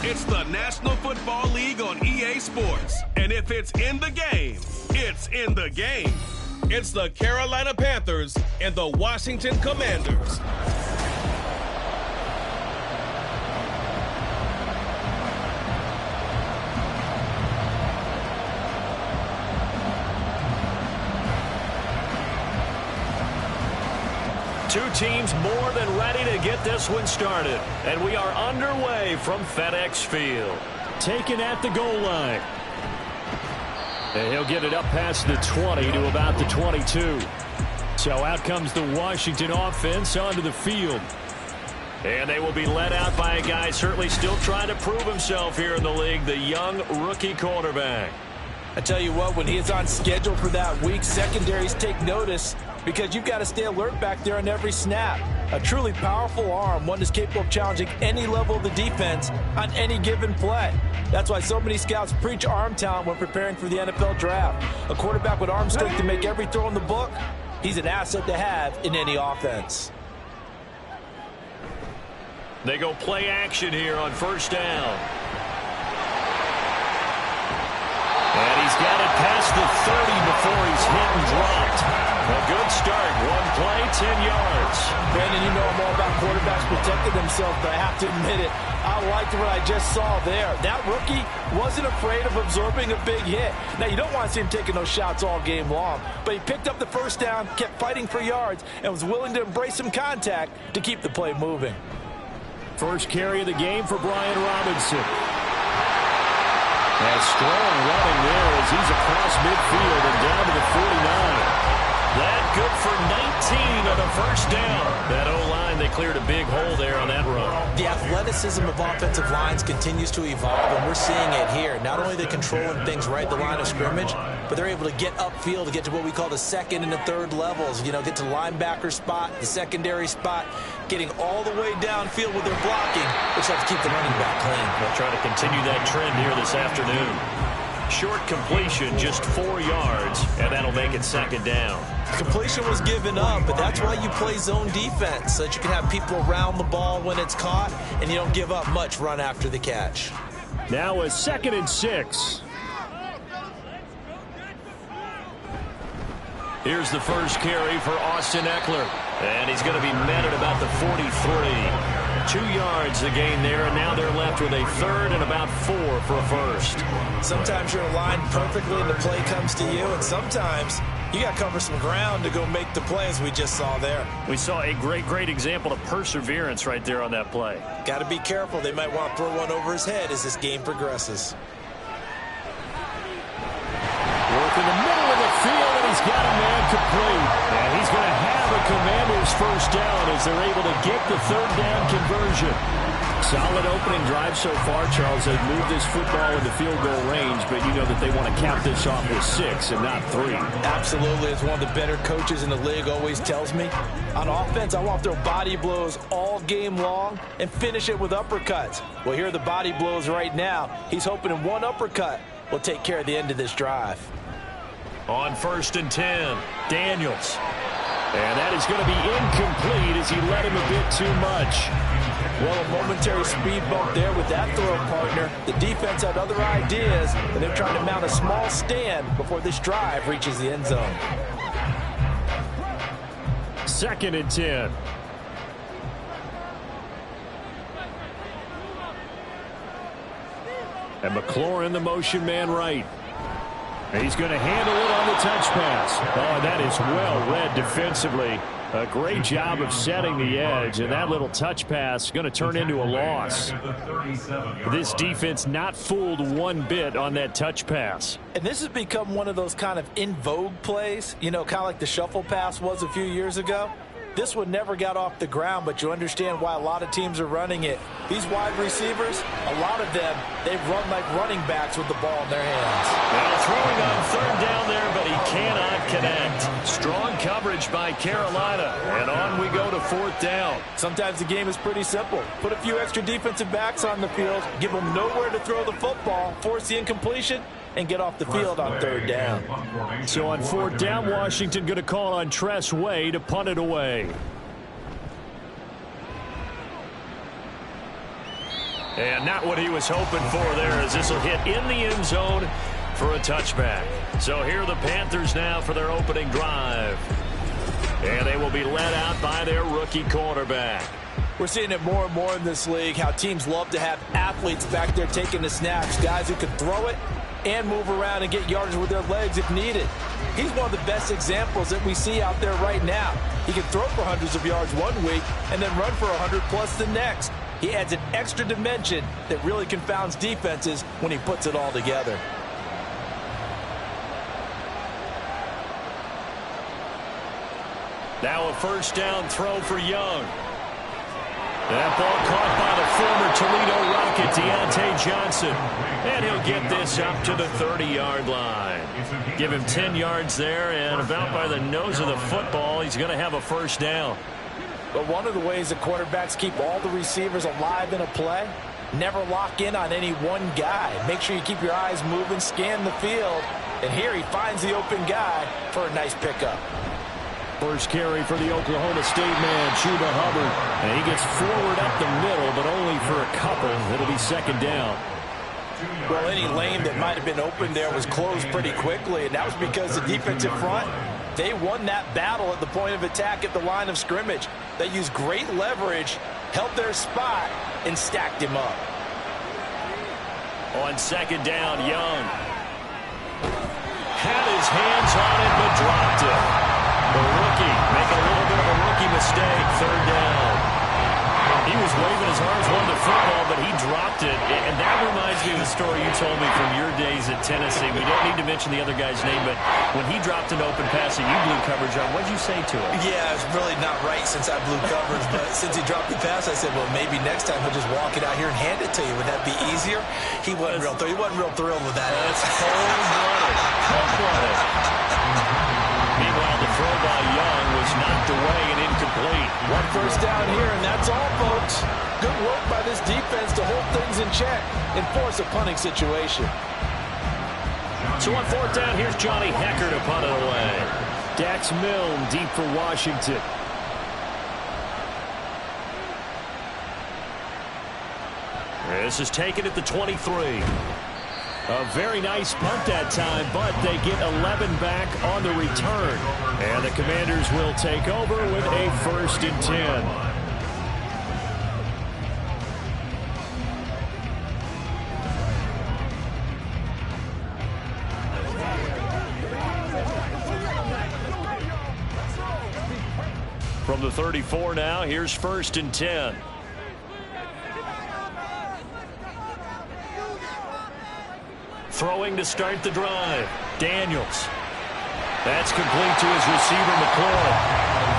It's the National Football League on EA Sports. And if it's in the game, it's in the game. It's the Carolina Panthers and the Washington Commanders. Two teams more than ready to get this one started. And we are underway from FedEx Field. Taken at the goal line. And he'll get it up past the 20 to about the 22. So out comes the Washington offense onto the field. And they will be led out by a guy certainly still trying to prove himself here in the league, the young rookie quarterback. I tell you what, when he is on schedule for that week, secondaries take notice because you've got to stay alert back there on every snap. A truly powerful arm, one that's capable of challenging any level of the defense on any given play. That's why so many scouts preach arm talent when preparing for the NFL draft. A quarterback with arm strength to make every throw in the book, he's an asset to have in any offense. They go play action here on first down. And he's got it past the 30 before he's hit and dropped. A good start. One play, 10 yards. Brandon, you know I'm all about quarterbacks protecting themselves, but I have to admit it. I liked what I just saw there. That rookie wasn't afraid of absorbing a big hit. Now, you don't want to see him taking those shots all game long, but he picked up the first down, kept fighting for yards, and was willing to embrace some contact to keep the play moving. First carry of the game for Brian Robinson. And strong running there as he's across midfield and down to the 49. That good for 19 on the first down. That O-line, they cleared a big hole there on that run. The athleticism of offensive lines continues to evolve, and we're seeing it here. Not only are they controlling things right at the line of scrimmage, but they're able to get upfield to get to what we call the second and the third levels. You know, get to linebacker spot, the secondary spot, getting all the way downfield with their blocking, which helps keep the running back clean. They'll try to continue that trend here this afternoon. Short completion, just 4 yards, and that'll make it second down. Completion was given up, but that's why you play zone defense, so that you can have people around the ball when it's caught, and you don't give up much run after the catch. Now a 2nd and 6. Here's the first carry for Austin Eckler, and he's going to be met at about the 43. 2 yards the gain there, and now they're left with a third and about 4 for a first. Sometimes you're aligned perfectly and the play comes to you, and sometimes you got to cover some ground to go make the play, as we just saw there. We saw a great example of perseverance right there on that play. Got to be careful. They might want to throw one over his head as this game progresses. Work in the middle of the field, and he's got a man complete. And he's going to have a Commanders first down as they're able to get the third down conversion. Solid opening drive so far, Charles. They've moved this football into field goal range, but you know that they want to cap this off with 6 and not 3. Absolutely. As one of the better coaches in the league always tells me, on offense, I want to throw body blows all game long and finish it with uppercuts. Well, here are the body blows right now. He's hoping in one uppercut will take care of the end of this drive. On 1st and 10, Daniels. And that is going to be incomplete as he led him a bit too much. Well, a momentary speed bump there with that throw partner. The defense had other ideas, and they're trying to mount a small stand before this drive reaches the end zone. 2nd and 10. And McLaurin, the motion man right. He's going to handle it on the touch pass. Oh, that is well read defensively. A great job of setting the edge, and that little touch pass is going to turn into a loss. This defense not fooled one bit on that touch pass. And this has become one of those kind of in vogue plays, you know, kind of like the shuffle pass was a few years ago. This one never got off the ground, but you understand why a lot of teams are running it. These wide receivers, a lot of them, they run like running backs with the ball in their hands. Now throwing on third down there, but he cannot connect. Strong coverage by Carolina, and on we go to fourth down. Sometimes the game is pretty simple. Put a few extra defensive backs on the field, give them nowhere to throw the football, force the incompletion, and get off the field on third down. So on fourth down, Washington going to call on Tress Way to punt it away. And not what he was hoping for there, as this will hit in the end zone for a touchback. So here are the Panthers now for their opening drive. And they will be led out by their rookie quarterback. We're seeing it more and more in this league, how teams love to have athletes back there taking the snaps, guys who can throw it and move around and get yardage with their legs if needed. He's one of the best examples that we see out there right now. He can throw for hundreds of yards one week and then run for 100+ the next. He adds an extra dimension that really confounds defenses when he puts it all together. Now a first down throw for Young. That ball caught by the former Toledo Rocket, Deontay Johnson. And he'll get this up to the 30-yard line. Give him 10 yards there, and about by the nose of the football, he's going to have a first down. But one of the ways the quarterbacks keep all the receivers alive in a play, never lock in on any one guy. Make sure you keep your eyes moving, scan the field. And here he finds the open guy for a nice pickup. First carry for the Oklahoma State man, Chuba Hubbard. And he gets forward up the middle, but only for a couple. It'll be second down. Well, any lane that might have been open there was closed pretty quickly, and that was because the defensive front, they won that battle at the point of attack at the line of scrimmage. They used great leverage, held their spot, and stacked him up. On second down, Young had his hands on it, but dropped it. The rookie making a little bit of a rookie mistake, third down. He was waving his arms, wanted the football, but he dropped it. And that reminds me of the story you told me from your days at Tennessee. We don't need to mention the other guy's name, but when he dropped an open pass and you blew coverage on, what did you say to him? Yeah, it's really not right since I blew coverage, but since he dropped the pass, I said, well, maybe next time he'll just walk it out here and hand it to you. Would that be easier? He wasn't real thrilled with that. That's cold-blooded. Cold-blooded. Meanwhile, the throw by Young was knocked away and incomplete. One first down here, and that's all, folks. Good work by this defense to hold things in check and force a punting situation. So on fourth down, here's Johnny Hecker to punt it away. Dax Milne deep for Washington. This is taken at the 23. A very nice punt that time, but they get 11 back on the return. And the Commanders will take over with a 1st and 10. From the 34 now, here's 1st and 10. Throwing to start the drive. Daniels. That's complete to his receiver, McLaurin.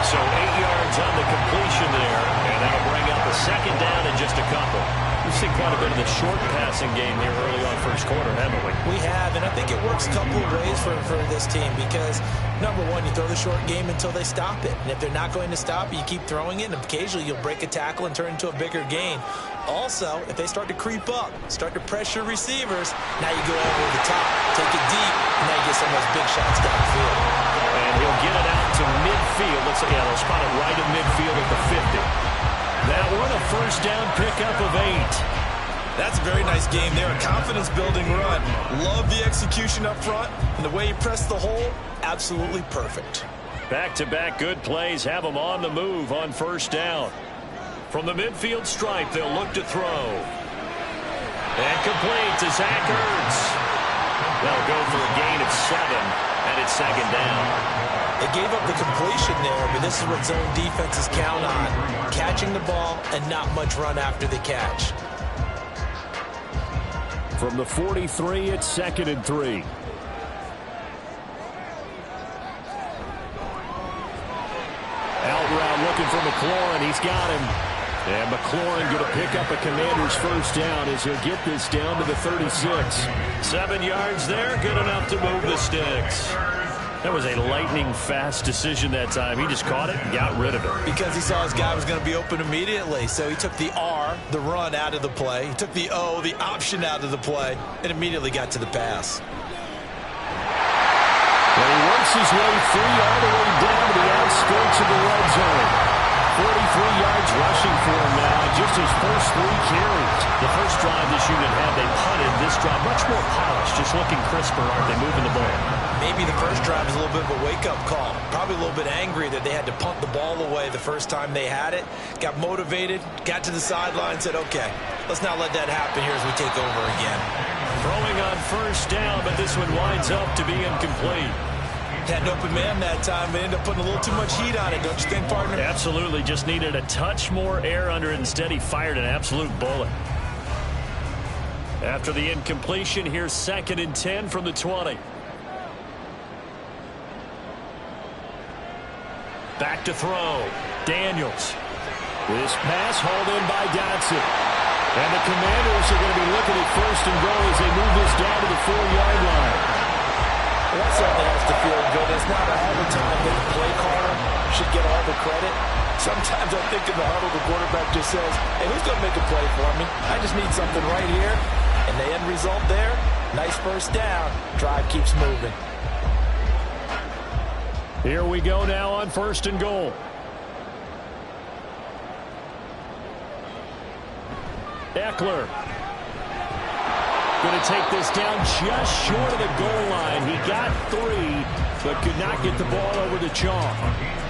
So 8 yards on the completion there, and that'll bring up a second down and just a couple. We've seen quite a bit of the short passing game here early on first quarter, haven't we? We have, and I think it works a couple of ways for this team because, number one, you throw the short game until they stop it. And if they're not going to stop it, you keep throwing it, and occasionally you'll break a tackle and turn into a bigger gain. Also, if they start to creep up, start to pressure receivers, now you go over the top, take it deep, and now you get some of those big shots downfield. And he'll get it out to midfield. Let's say, yeah, they'll spot it right in midfield at the 50. That one, a first down pickup of 8. That's a very nice game there, a confidence-building run. Love the execution up front, and the way he pressed the hole, absolutely perfect. Back-to-back good plays have them on the move on first down. From the midfield stripe, they'll look to throw. And complete to Zach Ertz. They'll go for a gain of 7, and it's second down. They gave up the completion there, but this is what zone defenses count on. Catching the ball and not much run after the catch. From the 43, it's 2nd and 3. Out route looking for McLaurin. He's got him. And McLaurin going to pick up a Commanders first down as he'll get this down to the 36. 7 yards there, good enough to move the sticks. That was a lightning-fast decision that time. He just caught it and got rid of it. Because he saw his guy was going to be open immediately. So he took the R, the run, out of the play. He took the O, the option, out of the play, and immediately got to the pass. Well, he works his way free all the way down to the outskirts of the red zone. 43 yards rushing for him now, just his first 3 carries. The first drive this unit had, they punted. This drive, much more polished, just looking crisper, aren't they, moving the ball? Maybe the first drive is a little bit of a wake-up call. Probably a little bit angry that they had to punt the ball away the first time they had it. Got motivated, got to the sideline, said, okay, let's not let that happen here as we take over again. Throwing on first down, but this one winds up to be incomplete. Had an open man that time, but ended up putting a little too much heat on it, don't you think, partner? Absolutely, just needed a touch more air under it. Instead, he fired an absolute bullet. After the incompletion, here's 2nd and 10 from the 20. Back to throw. Daniels. This pass hauled in by Dotson. And the Commanders are going to be looking at 1st and goal as they move this down to the 4-yard line. Well, that certainly has to feel good. It's not all the time that the play caller should get all the credit. Sometimes I think in the huddle, the quarterback just says, hey, who's going to make a play for me? I just need something right here. And the end result there, nice first down. Drive keeps moving. Here we go now on 1st and goal. Eckler. Going to take this down just short of the goal line. He got 3, but could not get the ball over the chalk.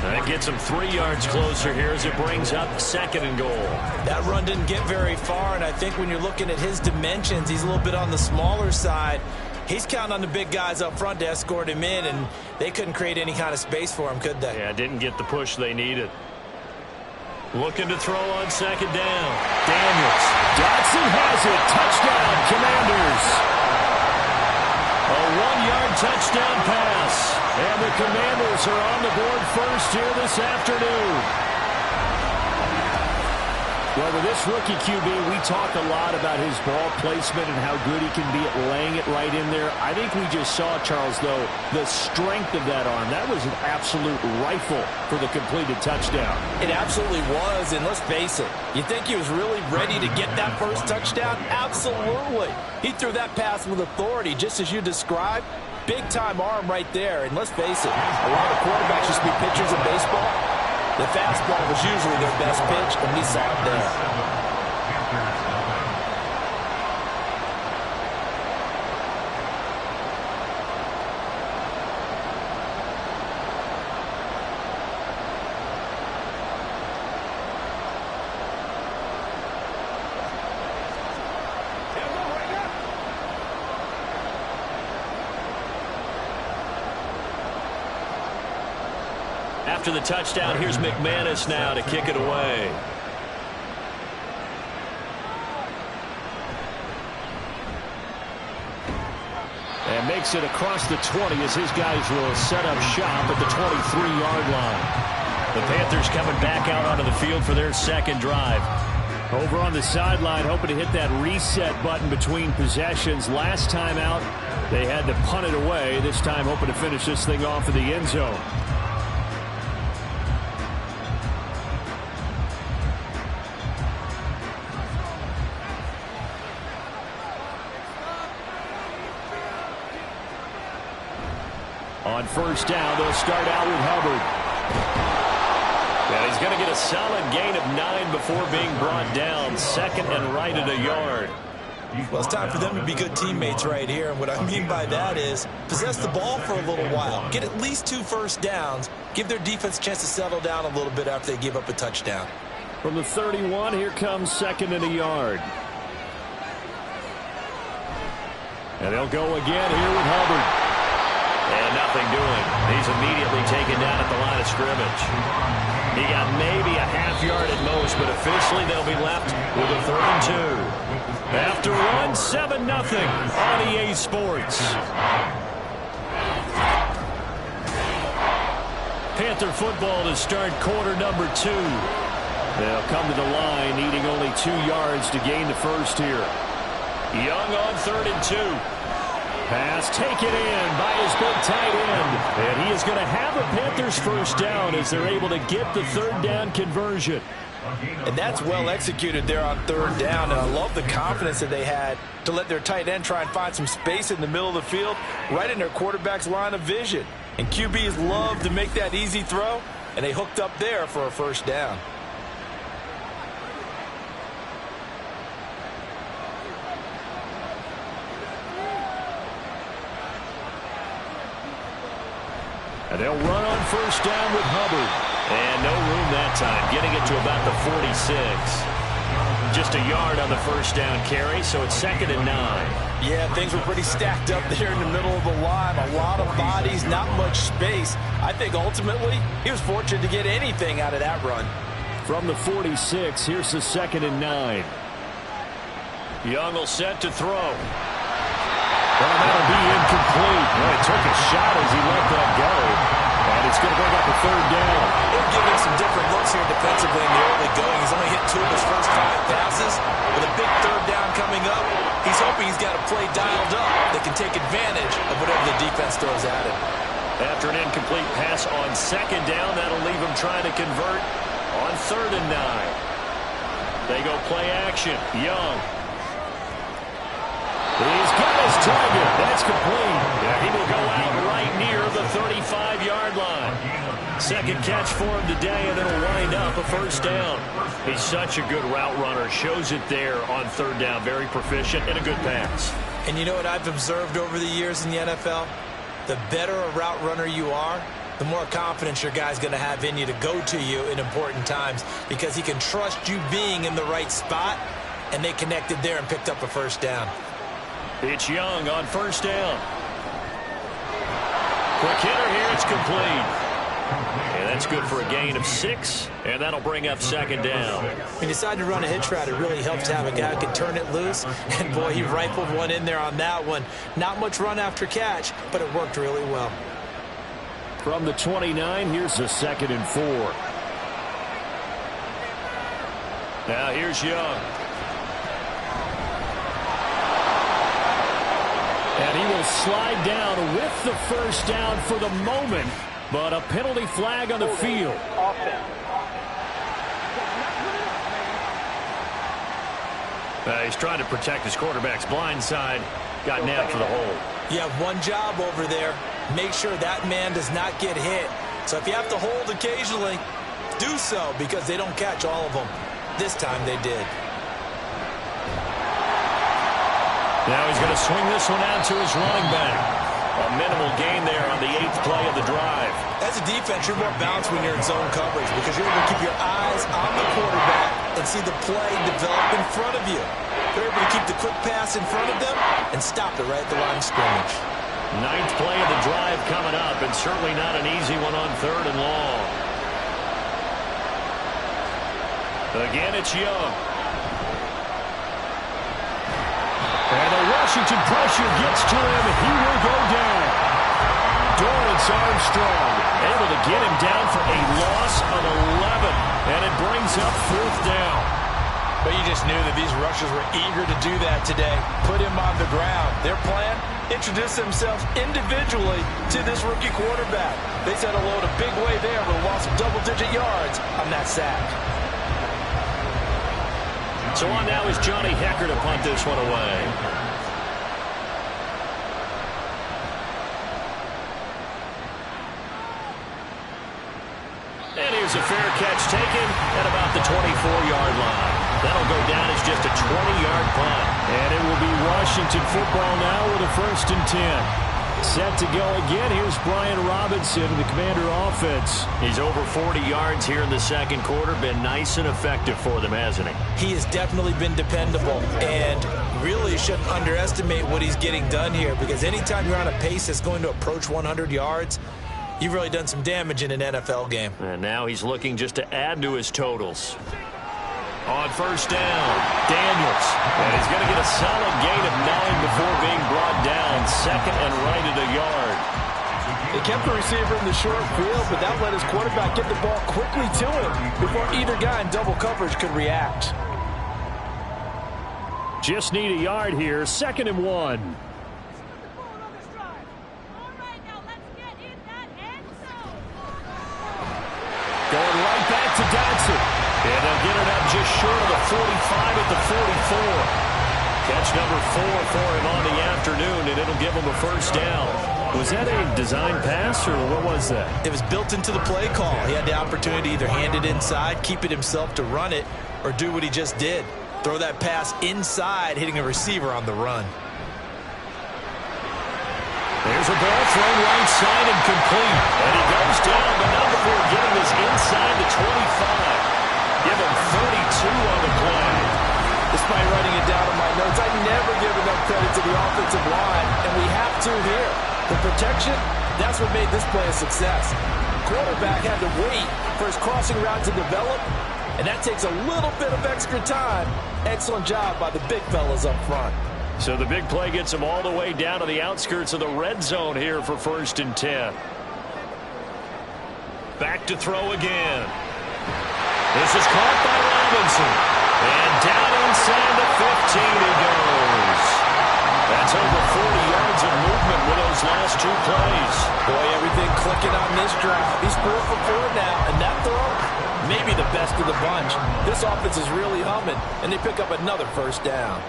That gets him 3 yards closer here as it brings up 2nd and goal. That run didn't get very far, and I think when you're looking at his dimensions, he's a little bit on the smaller side. He's counting on the big guys up front to escort him in, and they couldn't create any kind of space for him, could they? Yeah, didn't get the push they needed. Looking to throw on 2nd down. Daniels. Dotson has it. Touchdown, Commanders. A 1-yard touchdown pass. And the Commanders are on the board first here this afternoon. Well, with this rookie QB, we talk a lot about his ball placement and how good he can be at laying it right in there. I think we just saw, Charles, though, the strength of that arm. That was an absolute rifle for the completed touchdown. It absolutely was, and let's face it, you think he was really ready to get that first touchdown? Absolutely. He threw that pass with authority, just as you described. Big-time arm right there, and let's face it, a lot of quarterbacks used to be pitchers in baseball. The fastball was usually their best pitch, and we saw it there. After the touchdown, here's McManus now to kick it away. And makes it across the 20 as his guys will set up shop at the 23-yard line. The Panthers coming back out onto the field for their 2nd drive. Over on the sideline, hoping to hit that reset button between possessions. Last time out, they had to punt it away. This time, hoping to finish this thing off in the end zone. On 1st down, they'll start out with Hubbard. And he's going to get a solid gain of 9 before being brought down. 2nd and right at a yard. Well, it's time for them to be good teammates right here. And what I mean by that is possess the ball for a little while. Get at least 2 first downs. Give their defense a chance to settle down a little bit after they give up a touchdown. From the 31, here comes 2nd and a yard. And they'll go again here with Hubbard. And nothing doing. He's immediately taken down at the line of scrimmage. He got maybe a half yard at most, but officially they'll be left with a 3rd and 2. After one, 7-0 on EA Sports. Panther football to start quarter number 2. They'll come to the line, needing only 2 yards to gain the first here. Young on 3rd and 2. Pass taken in by his big tight end. And he is going to have a Panthers first down as they're able to get the 3rd down conversion. And that's well executed there on 3rd down. And I love the confidence that they had to let their tight end try and find some space in the middle of the field, right in their quarterback's line of vision. And QBs love to make that easy throw, and they hooked up there for a first down. And they'll run on first down with Hubbard. And no room that time, getting it to about the 46. Just a yard on the first down carry, so it's 2nd and 9. Yeah, things were pretty stacked up there in the middle of the line. A lot of bodies, not much space. I think ultimately he was fortunate to get anything out of that run. From the 46, here's the 2nd and 9. Young will set to throw. Well, that'll be incomplete. Well, he took a shot as he let that go. And it's going to bring up a 3rd down. They're giving some different looks here defensively in the early going. He's only hit 2 of his first 5 passes. With a big 3rd down coming up, he's hoping he's got a play dialed up that can take advantage of whatever the defense throws at him. After an incomplete pass on 2nd down, that'll leave him trying to convert on 3rd and 9. They go play action. Young. He's got his target. That's complete. Yeah, he will go out right near the 35-yard line. 2nd catch for him today, and it'll wind up a first down. He's such a good route runner. Shows it there on 3rd down. Very proficient and a good pass. And you know what I've observed over the years in the NFL? The better a route runner you are, the more confidence your guy's going to have in you to go to you in important times, because he can trust you being in the right spot, and they connected there and picked up a first down. It's Young on first down. Quick hitter here. It's complete. And that's good for a gain of 6, and that'll bring up 2nd down. When you decide to run a hitch route, it really helps to have a guy who can turn it loose. And, boy, he rifled one in there on that one. Not much run after catch, but it worked really well. From the 29, here's the 2nd and 4. Now here's Young. And he will slide down with the first down for the moment, but a penalty flag on the field. He's trying to protect his quarterback's blind side. Got nabbed for the hold. You have one job over there. Make sure that man does not get hit. So if you have to hold occasionally, do so, because they don't catch all of them. This time they did. Now he's going to swing this one out to his running back. A minimal gain there on the 8th play of the drive. As a defense, you're more balanced when you're in zone coverage, because you're able to keep your eyes on the quarterback and see the play develop in front of you. They're able to keep the quick pass in front of them and stop it right at the line of scrimmage. 9th play of the drive coming up, and certainly not an easy one on 3rd and long. Again, it's Young. And the Washington pressure gets to him. He will go down. Dorrance Armstrong able to get him down for a loss of 11. And it brings up 4th down. But you just knew that these rushers were eager to do that today. Put him on the ground. Their plan, introduce themselves individually to this rookie quarterback. They said hello in a big way there with a loss of double-digit yards on that sack. So on now is Johnny Hecker to punt this one away. And here's a fair catch taken at about the 24-yard line. That'll go down as just a 20-yard punt. And it will be Washington football now with a 1st and 10. Set to go again. Here's Brian Robinson in the Commander offense. He's over 40 yards here in the 2nd quarter. Been nice and effective for them, hasn't he? He has definitely been dependable, and really shouldn't underestimate what he's getting done here, because anytime you're on a pace that's going to approach 100 yards, you've really done some damage in an NFL game. And now he's looking just to add to his totals. On first down, Daniels. And he's going to get a solid gain of 9 before being brought down. 2nd and right at a yard. They kept the receiver in the short field, but that let his quarterback get the ball quickly to him before either guy in double coverage could react. Just need a yard here, 2nd and 1. Going right back to Dodson. And they'll get it up just short of the 45 at the 44. Catch number 4 for him on the afternoon, and it'll give him a first down. Was that a design pass, or what was that? It was built into the play call. He had the opportunity to either hand it inside, keep it himself to run it, or do what he just did. Throw that pass inside, hitting a receiver on the run. There's a ball thrown right side and complete. And he goes down, but now before getting this inside the 25. Give him 32 on the play. Despite writing it down in my notes, I never give enough credit to the offensive line, and we have to here. The protection, that's what made this play a success. Quarterback had to wait for his crossing route to develop, and that takes a little bit of extra time. Excellent job by the big fellas up front. So the big play gets him all the way down to the outskirts of the red zone here for 1st and 10. Back to throw again. This is caught by Robinson. And down inside the 15 he goes. That's over 40 yards of movement with those last 2 plays. Boy, everything clicking on this drive. He's 4 for 4 now, and that throw, maybe the best of the bunch. This offense is really humming, and they pick up another first down.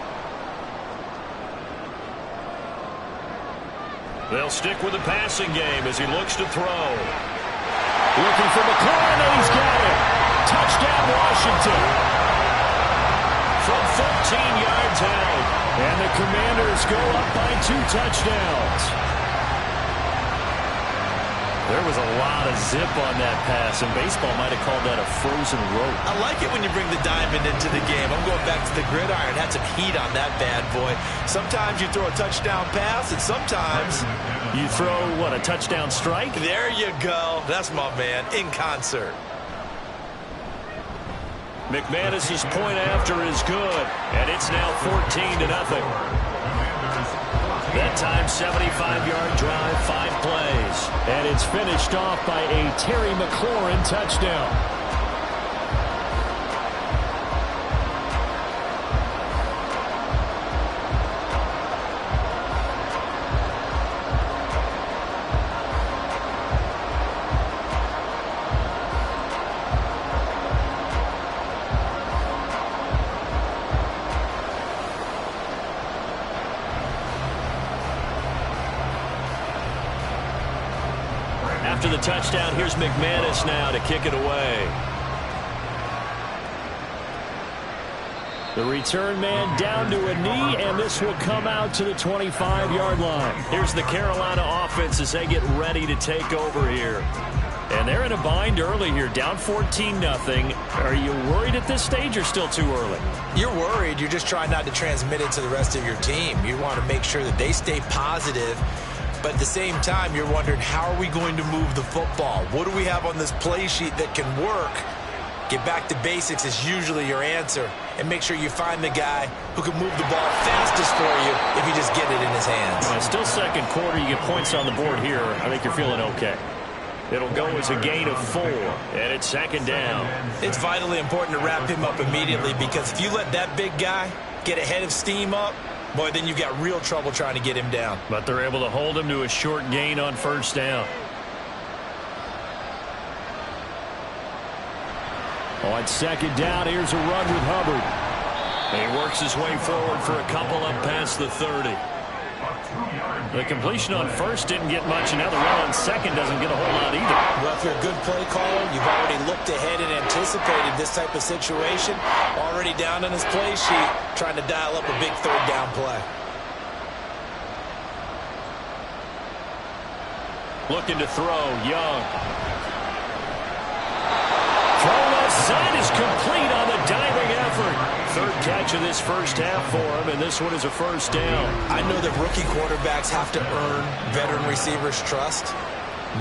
They'll stick with the passing game as he looks to throw. Looking for McLaurin, and he's got it. Touchdown, Washington. From 15 yards out. And the Commanders go up by 2 touchdowns. There was a lot of zip on that pass, and baseball might have called that a frozen rope. I like it when you bring the diamond into the game. I'm going back to the gridiron. Had some heat on that bad boy. Sometimes you throw a touchdown pass, and sometimes you throw, what, a touchdown strike? There you go. That's my man, in concert. McManus's point after is good, and it's now 14-0. That time, 75-yard drive, 5 plays. And it's finished off by a Terry McLaurin touchdown. After the touchdown, here's McManus now to kick it away. The return man down to a knee, and this will come out to the 25-yard line. Here's the Carolina offense as they get ready to take over here. And they're in a bind early here, down 14-0. Are you worried at this stage or still too early? You're worried. You're just trying not to transmit it to the rest of your team. You want to make sure that they stay positive. But at the same time, you're wondering, how are we going to move the football? What do we have on this play sheet that can work? Get back to basics is usually your answer. And make sure you find the guy who can move the ball fastest for you if you just get it in his hands. Well, still second quarter, you get points on the board here. I think you're feeling okay. It'll go as a gain of 4, and it's 2nd down. It's vitally important to wrap him up immediately, because if you let that big guy get ahead of steam up, boy, then you've got real trouble trying to get him down. But they're able to hold him to a short gain on 1st down. On 2nd down, here's a run with Hubbard. And he works his way forward for a couple up past the 30. The completion on 1st didn't get much, and now the run on 2nd doesn't get a whole lot either. Well, if you're a good play caller, you've already looked ahead and anticipated this type of situation. Already down on his play sheet, trying to dial up a big 3rd down play. Looking to throw, Young. Throw left side is complete on the diving effort. 3rd catch of this first half for him, and this one is a 1st down. I know that rookie quarterbacks have to earn veteran receivers' trust.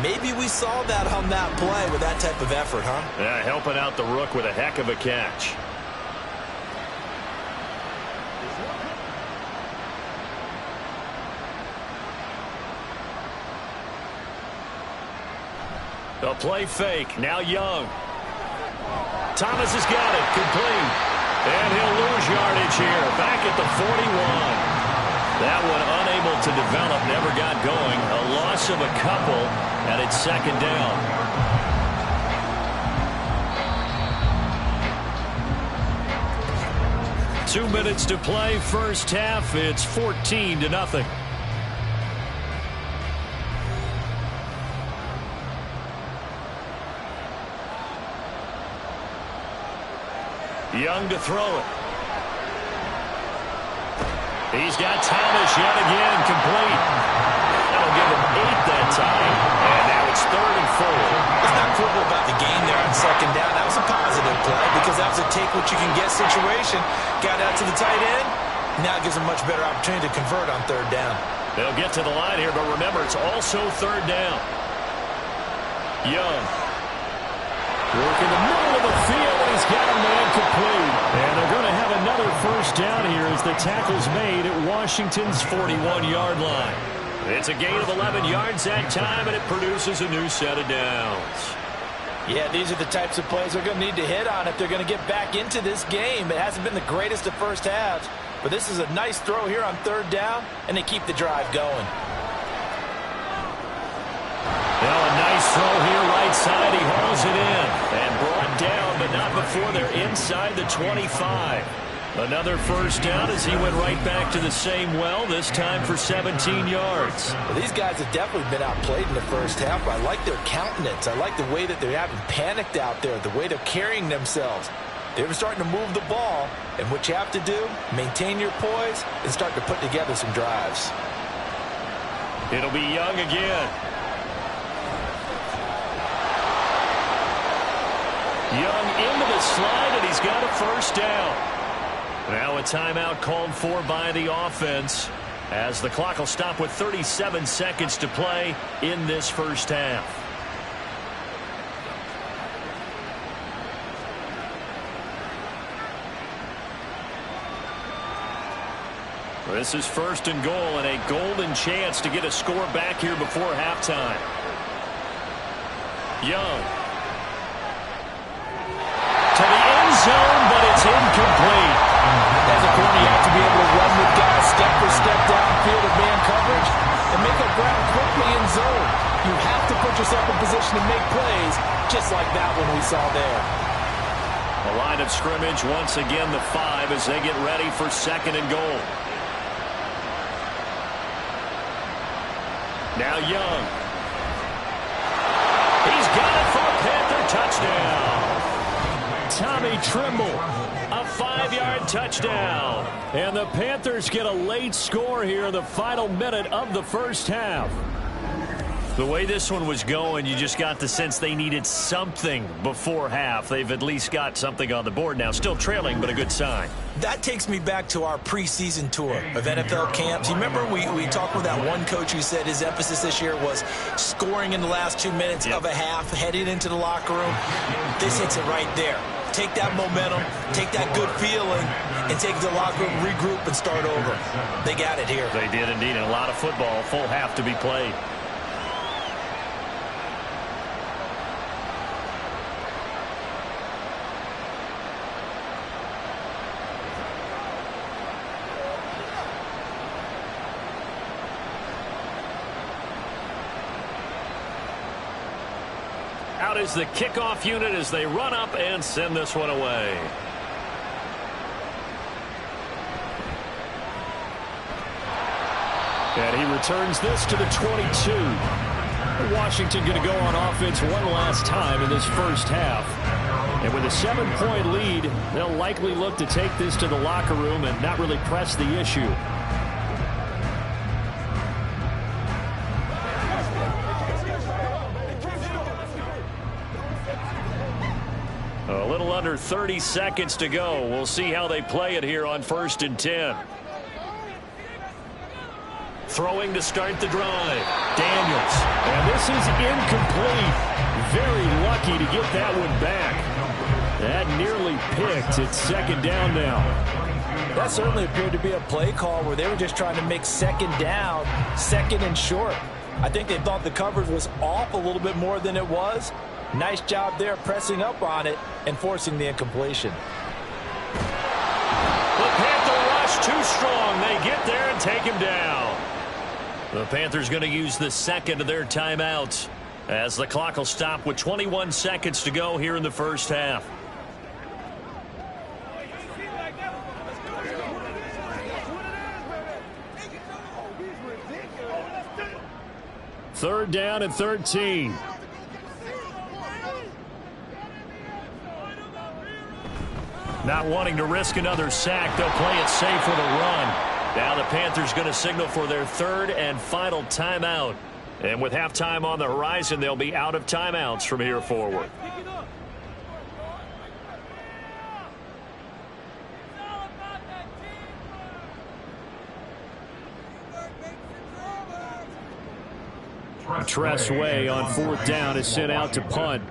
Maybe we saw that on that play with that type of effort, huh? Yeah, helping out the rook with a heck of a catch. A play fake. Now Young. Thomas has got it. Complete. And he'll lose yardage here. Back at the 41. That one unable to develop. Never got going. A loss of a couple. And it's second down. Two minutes to play. First half. It's 14-0. Young to throw it. He's got Thomas yet again, complete. That'll give him 8 that time. And now it's 3rd and 4. Let's not quibble about the game there on second down. That was a positive play because that was a take-what-you-can-get situation. Got out to the tight end. Now it gives him a much better opportunity to convert on 3rd down. They'll get to the line here, but remember, it's also 3rd down. Young. Working the middle of the field, and he's got a man complete. And they're going to have another first down here as the tackle's made at Washington's 41-yard line. It's a gain of 11 yards that time, and it produces a new set of downs. Yeah, these are the types of plays they're going to need to hit on if they're going to get back into this game. It hasn't been the greatest of first halves, but this is a nice throw here on 3rd down, and they keep the drive going. Now a nice throw here right side. He hauls it in and brought down, but not before they're inside the 25. Another first down as he went right back to the same well, this time for 17 yards. Well, these guys have definitely been outplayed in the first half. I like their countenance. I like the way that they haven't panicked out there, the way they're carrying themselves. They're starting to move the ball, and what you have to do, maintain your poise and start to put together some drives. It'll be Young again. Young into the slide, and he's got a first down. Now a timeout called for by the offense as the clock will stop with 37 seconds to play in this first half. This is 1st and goal, and a golden chance to get a score back here before halftime. Young. To the end zone, but it's incomplete. As a corner, you have to be able to run with guys step for step downfield of man coverage and make up ground quickly in zone. You have to put yourself in position to make plays, just like that one we saw there. The line of scrimmage once again the 5 as they get ready for 2nd and goal. Now Young. He's got it for a Panther touchdown. Tommy Trimble, a 5-yard touchdown. And the Panthers get a late score here in the final minute of the first half. The way this one was going, you just got the sense they needed something before half. They've at least got something on the board now. Still trailing, but a good sign. That takes me back to our preseason tour of NFL camps. You remember we talked with that one coach who said his emphasis this year was scoring in the last 2 minutes of a half, heading into the locker room. This hits it right there. Take that momentum, take that good feeling, and take it to the locker room, regroup, and start over. They got it here. They did indeed, and a lot of football, full half to be played. Out is the kickoff unit as they run up and send this one away. And he returns this to the 22. Washington going to go on offense one last time in this first half. And with a 7-point lead, they'll likely look to take this to the locker room and not really press the issue. A little under 30 seconds to go. We'll see how they play it here on 1st and 10. Throwing to start the drive. Daniels. And this is incomplete. Very lucky to get that one back. That nearly picked. It's 2nd down now. That certainly appeared to be a play call where they were just trying to make 2nd down, 2nd and short. I think they thought the coverage was off a little bit more than it was. Nice job there pressing up on it and forcing the incompletion. The Panther rush too strong. They get there and take him down. The Panthers going to use the second of their timeouts as the clock will stop with 21 seconds to go here in the first half. Third down and 13. Not wanting to risk another sack, they'll play it safe with a run. Now the Panthers going to signal for their third and final timeout. And with halftime on the horizon, they'll be out of timeouts from here forward. Tress Way on fourth down is sent out to punt.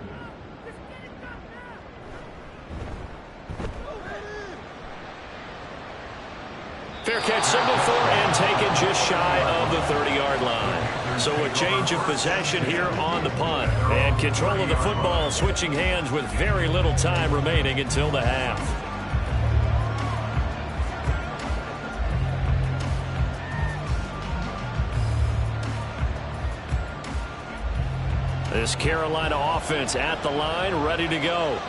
Fair catch signal for and taken just shy of the 30-yard line. So a change of possession here on the punt. And control of the football switching hands with very little time remaining until the half. This Carolina offense at the line, ready to go.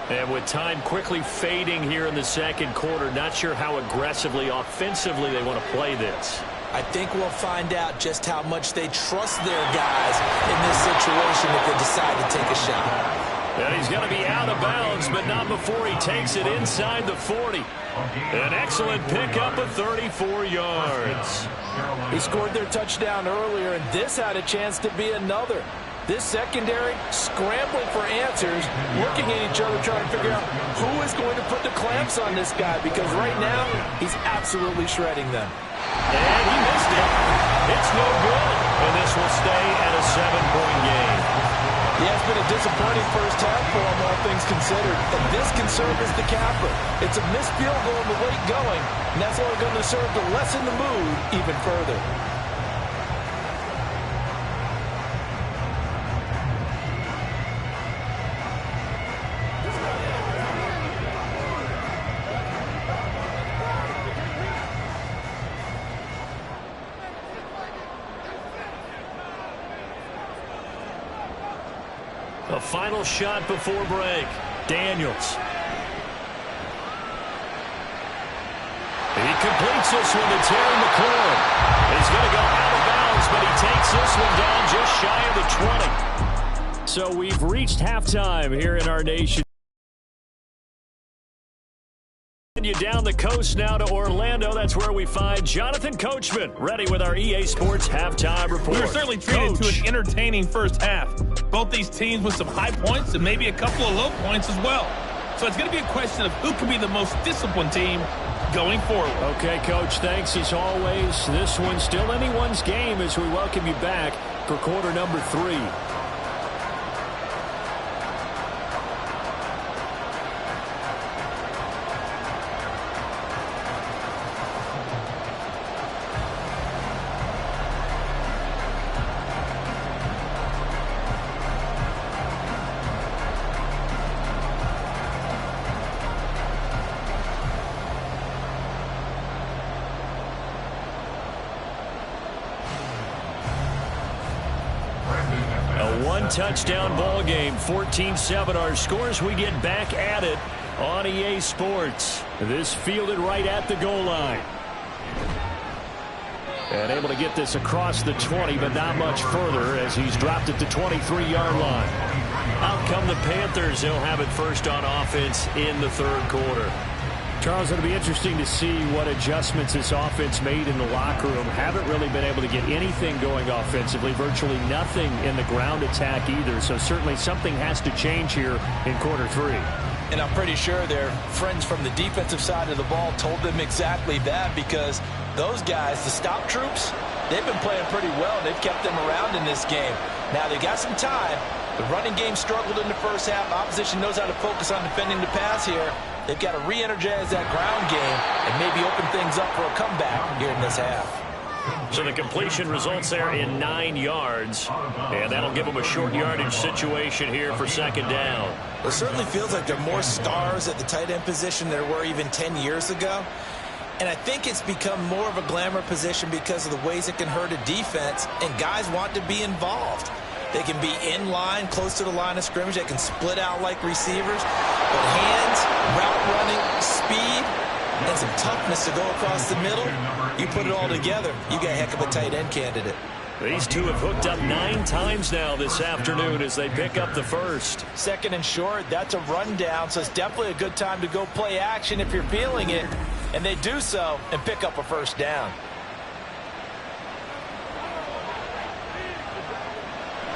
And with time quickly fading here in the second quarter, not sure how aggressively, offensively they want to play this. I think we'll find out just how much they trust their guys in this situation if they decide to take a shot. And he's going to be out of bounds, but not before he takes it inside the 40. An excellent pickup of 34 yards. He scored their touchdown earlier, and this had a chance to be another. This secondary scrambling for answers, looking at each other, trying to figure out who is going to put the clamps on this guy, because right now he's absolutely shredding them. And he missed it. It's no good. And this will stay at a 7-point game. Yeah, it's been a disappointing first half for him, all things considered. And this can serve as the capper. It's a missed field goal in the late going, and that's only going to serve to lessen the mood even further. A final shot before break. Daniels. He completes this one to Terry McLaurin. He's going to go out of bounds, but he takes this one down just shy of the 20. So we've reached halftime here in our nation. You down the coast now to Orlando. That's where we find Jonathan Coachman, ready with our EA Sports halftime report. We were certainly treated to an entertaining first half. Both these teams with some high points and maybe a couple of low points as well. So it's going to be a question of who can be the most disciplined team going forward. Okay, Coach, thanks as always. This one's still anyone's game as we welcome you back for quarter number 3. Touchdown ball game, 14-7 our scores. We get back at it on EA Sports. This fielded right at the goal line. And able to get this across the 20, but not much further as he's dropped it to 23-yard line. Out come the Panthers. They'll have it first on offense in the third quarter. Charles, it'll be interesting to see what adjustments this offense made in the locker room. Haven't really been able to get anything going offensively, virtually nothing in the ground attack either. So certainly something has to change here in quarter 3. And I'm pretty sure their friends from the defensive side of the ball told them exactly that, because those guys, the stop troops, they've been playing pretty well. They've kept them around in this game. Now they got some time. The running game struggled in the first half. Opposition knows how to focus on defending the pass here. They've got to re-energize that ground game and maybe open things up for a comeback here in this half. So the completion results there in 9 yards, and that'll give them a short yardage situation here for second down. It certainly feels like there are more stars at the tight end position than there were even 10 years ago. And I think it's become more of a glamour position because of the ways it can hurt a defense, and guys want to be involved. They can be in line, close to the line of scrimmage. They can split out like receivers. But hands, route running, speed, and some toughness to go across the middle, you put it all together, you got a heck of a tight end candidate. These two have hooked up 9 times now this afternoon as they pick up the first. Second and short, that's a rundown, so it's definitely a good time to go play action if you're feeling it. And they do so and pick up a first down.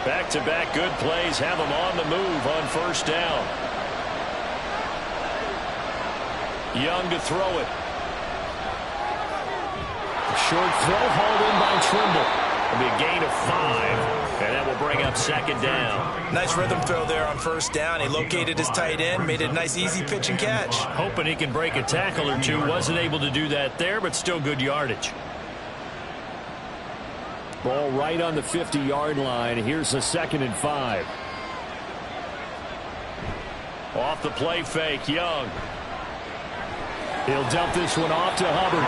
Back-to-back good plays have them on the move on first down. Young to throw it. A short throw hauled in by Trimble. It'll be a gain of 5, and that will bring up second down. Nice rhythm throw there on first down. He located his tight end, made it a nice easy pitch and catch. Hoping he can break a tackle or two. Wasn't able to do that there, but still good yardage. Ball right on the 50-yard line. Here's a 2nd and 5. Off the play fake, Young. He'll dump this one off to Hubbard.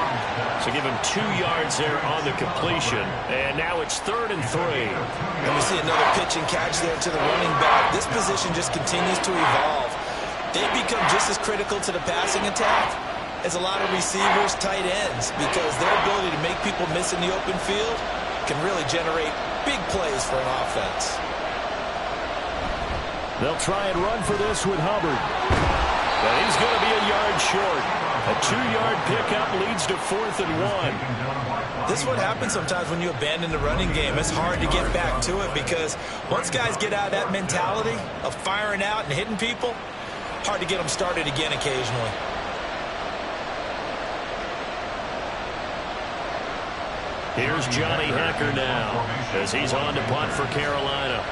So give him 2 yards there on the completion. And now it's 3rd and 3. And we see another pitch and catch there to the running back. This position just continues to evolve. They become just as critical to the passing attack as a lot of receivers, tight ends, because their ability to make people miss in the open field can really generate big plays for an offense. They'll try and run for this with Hubbard. But he's going to be a yard short. A 2-yard pickup leads to 4th and 1. This is what happens sometimes when you abandon the running game. It's hard to get back to it because once guys get out of that mentality of firing out and hitting people, hard to get them started again occasionally. Here's Johnny Hecker now as he's on to punt for Carolina.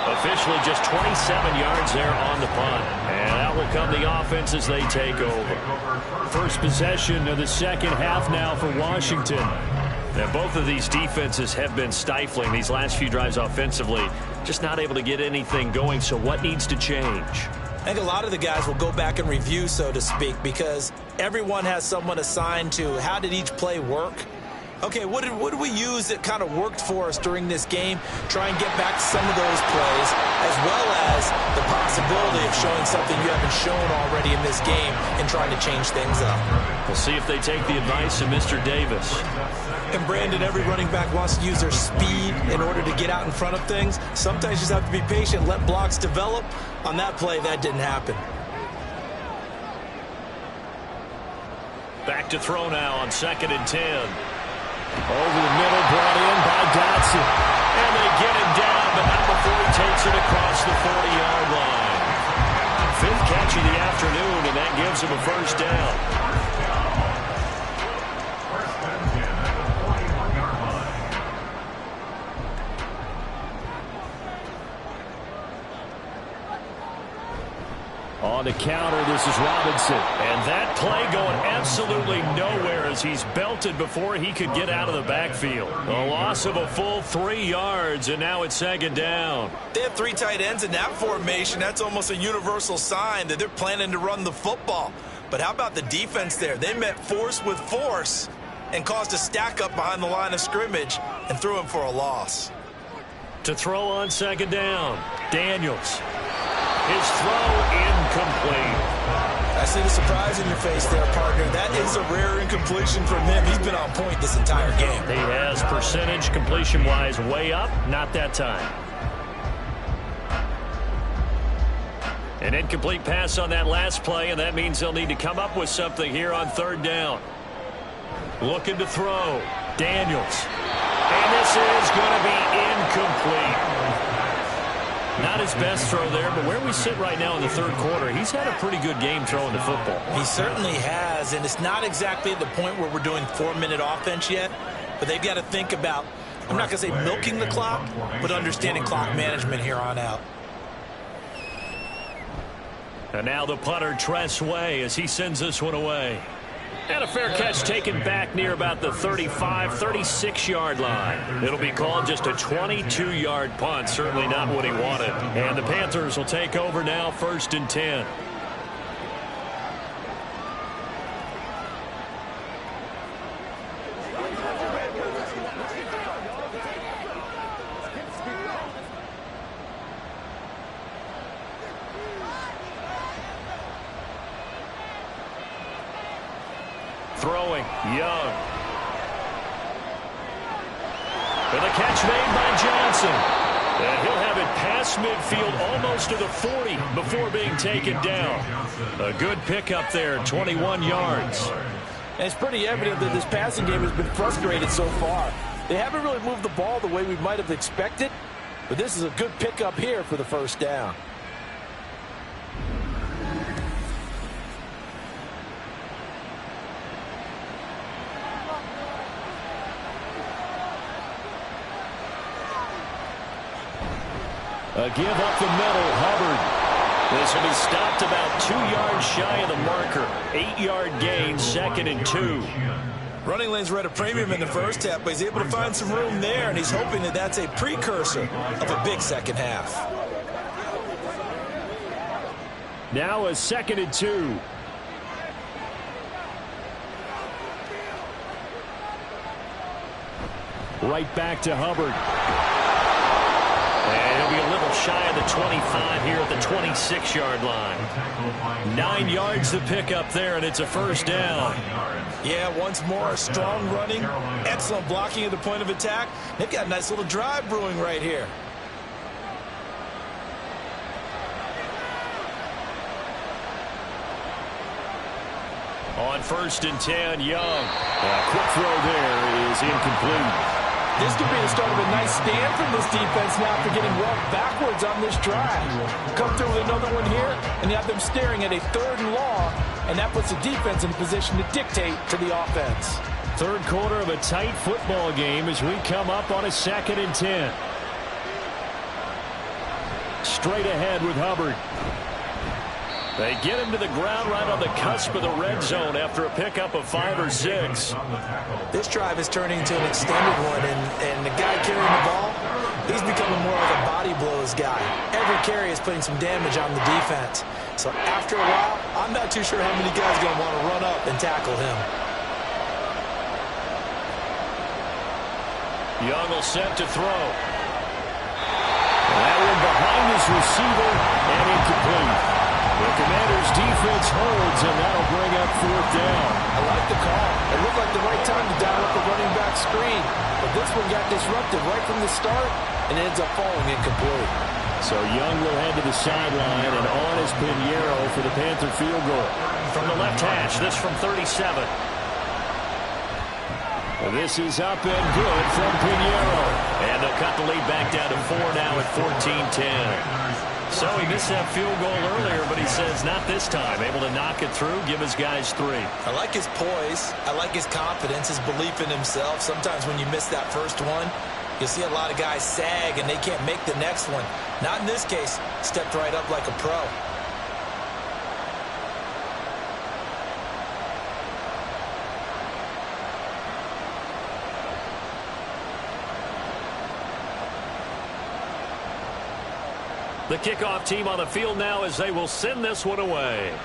Officially just 27 yards there on the punt. And out will come the offense as they take over. First possession of the second half now for Washington. Now, both of these defenses have been stifling these last few drives offensively. Just not able to get anything going, so what needs to change? I think a lot of the guys will go back and review, so to speak, because everyone has someone assigned to how did each play work. Okay, what did we use that kind of worked for us during this game? Try and get back to some of those plays, as well as the possibility of showing something you haven't shown already in this game and trying to change things up. We'll see if they take the advice of Mr. Davis. And Brandon, every running back wants to use their speed in order to get out in front of things. Sometimes you just have to be patient, let blocks develop. On that play, that didn't happen. Back to throw now on 2nd and 10. Over the middle, brought in by Dotson. And they get him down, but not before he takes it across the 40-yard line. 5th catch of the afternoon, and that gives him a first down. On the counter, this is Robinson. And that play going absolutely nowhere as he's belted before he could get out of the backfield. A loss of a full 3 yards, and now it's 2nd down. They have 3 tight ends in that formation. That's almost a universal sign that they're planning to run the football. But how about the defense there? They met force with force and caused a stack up behind the line of scrimmage and threw him for a loss. To throw on 2nd down, Daniels. His throw incomplete. I see the surprise in your face there, partner. That is a rare incompletion from him. He's been on point this entire game. He has percentage completion-wise way up, not that time. An incomplete pass on that last play, and that means they'll need to come up with something here on 3rd down. Looking to throw. Daniels. And this is going to be incomplete. Not his best throw there, but where we sit right now in the 3rd quarter, he's had a pretty good game throwing the football. He certainly has, and it's not exactly at the point where we're doing 4-minute offense yet, but they've got to think about, I'm not going to say milking the clock, but understanding clock management here on out. And now the punter, Tress Way, as he sends this one away. And a fair catch taken back near about the 35, 36-yard line. It'll be called just a 22-yard punt. Certainly not what he wanted. And the Panthers will take over now, 1st and 10. Throwing, Young. And the catch made by Johnson. And he'll have it past midfield almost to the 40 before being taken down. A good pickup there, 21 yards. And it's pretty evident that this passing game has been frustrated so far. They haven't really moved the ball the way we might have expected, but this is a good pickup here for the 1st down. A give up the middle, Hubbard. This will be stopped about 2 yards shy of the marker. 8-yard gain, 2nd and 2. Running lanes were at a premium in the 1st half, but he's able to find some room there, and he's hoping that that's a precursor of a big 2nd half. Now a 2nd and 2. Right back to Hubbard. And he'll be a little shy of the 25 here at the 26-yard line. 9 yards to pick up there, and it's a 1st down. Yeah, once more, strong running, excellent blocking at the point of attack. They've got a nice little drive brewing right here. On 1st and 10, Young. A quick throw there is incomplete. This could be the start of a nice stand from this defense now after getting walked backwards on this drive. Come through with another one here, and you have them staring at a 3rd and long, and that puts the defense in a position to dictate to the offense. 3rd quarter of a tight football game as we come up on a 2nd and 10. Straight ahead with Hubbard. They get him to the ground right on the cusp of the red zone after a pickup of 5 or 6. This drive is turning into an extended one, and the guy carrying the ball, he's becoming more like a body blows guy. Every carry is putting some damage on the defense. So after a while, I'm not too sure how many guys are going to want to run up and tackle him. Young will set to throw. That one behind his receiver and incomplete. The Commanders' defense holds, and that'll bring up 4th down. I like the call. It looked like the right time to dial up the running back screen. But this one got disrupted right from the start and ends up falling incomplete. So Young will head to the sideline, and on is Pinheiro for the Panther field goal. From the left hash, this from 37. This is up and good from Pinheiro. And they'll cut the lead back down to 4 now at 14-10. So he missed that field goal earlier, but he says not this time. Able to knock it through, give his guys 3. I like his poise. I like his confidence, his belief in himself. Sometimes when you miss that first one, you'll see a lot of guys sag and they can't make the next one. Not in this case. Stepped right up like a pro. The kickoff team on the field now as they will send this one away.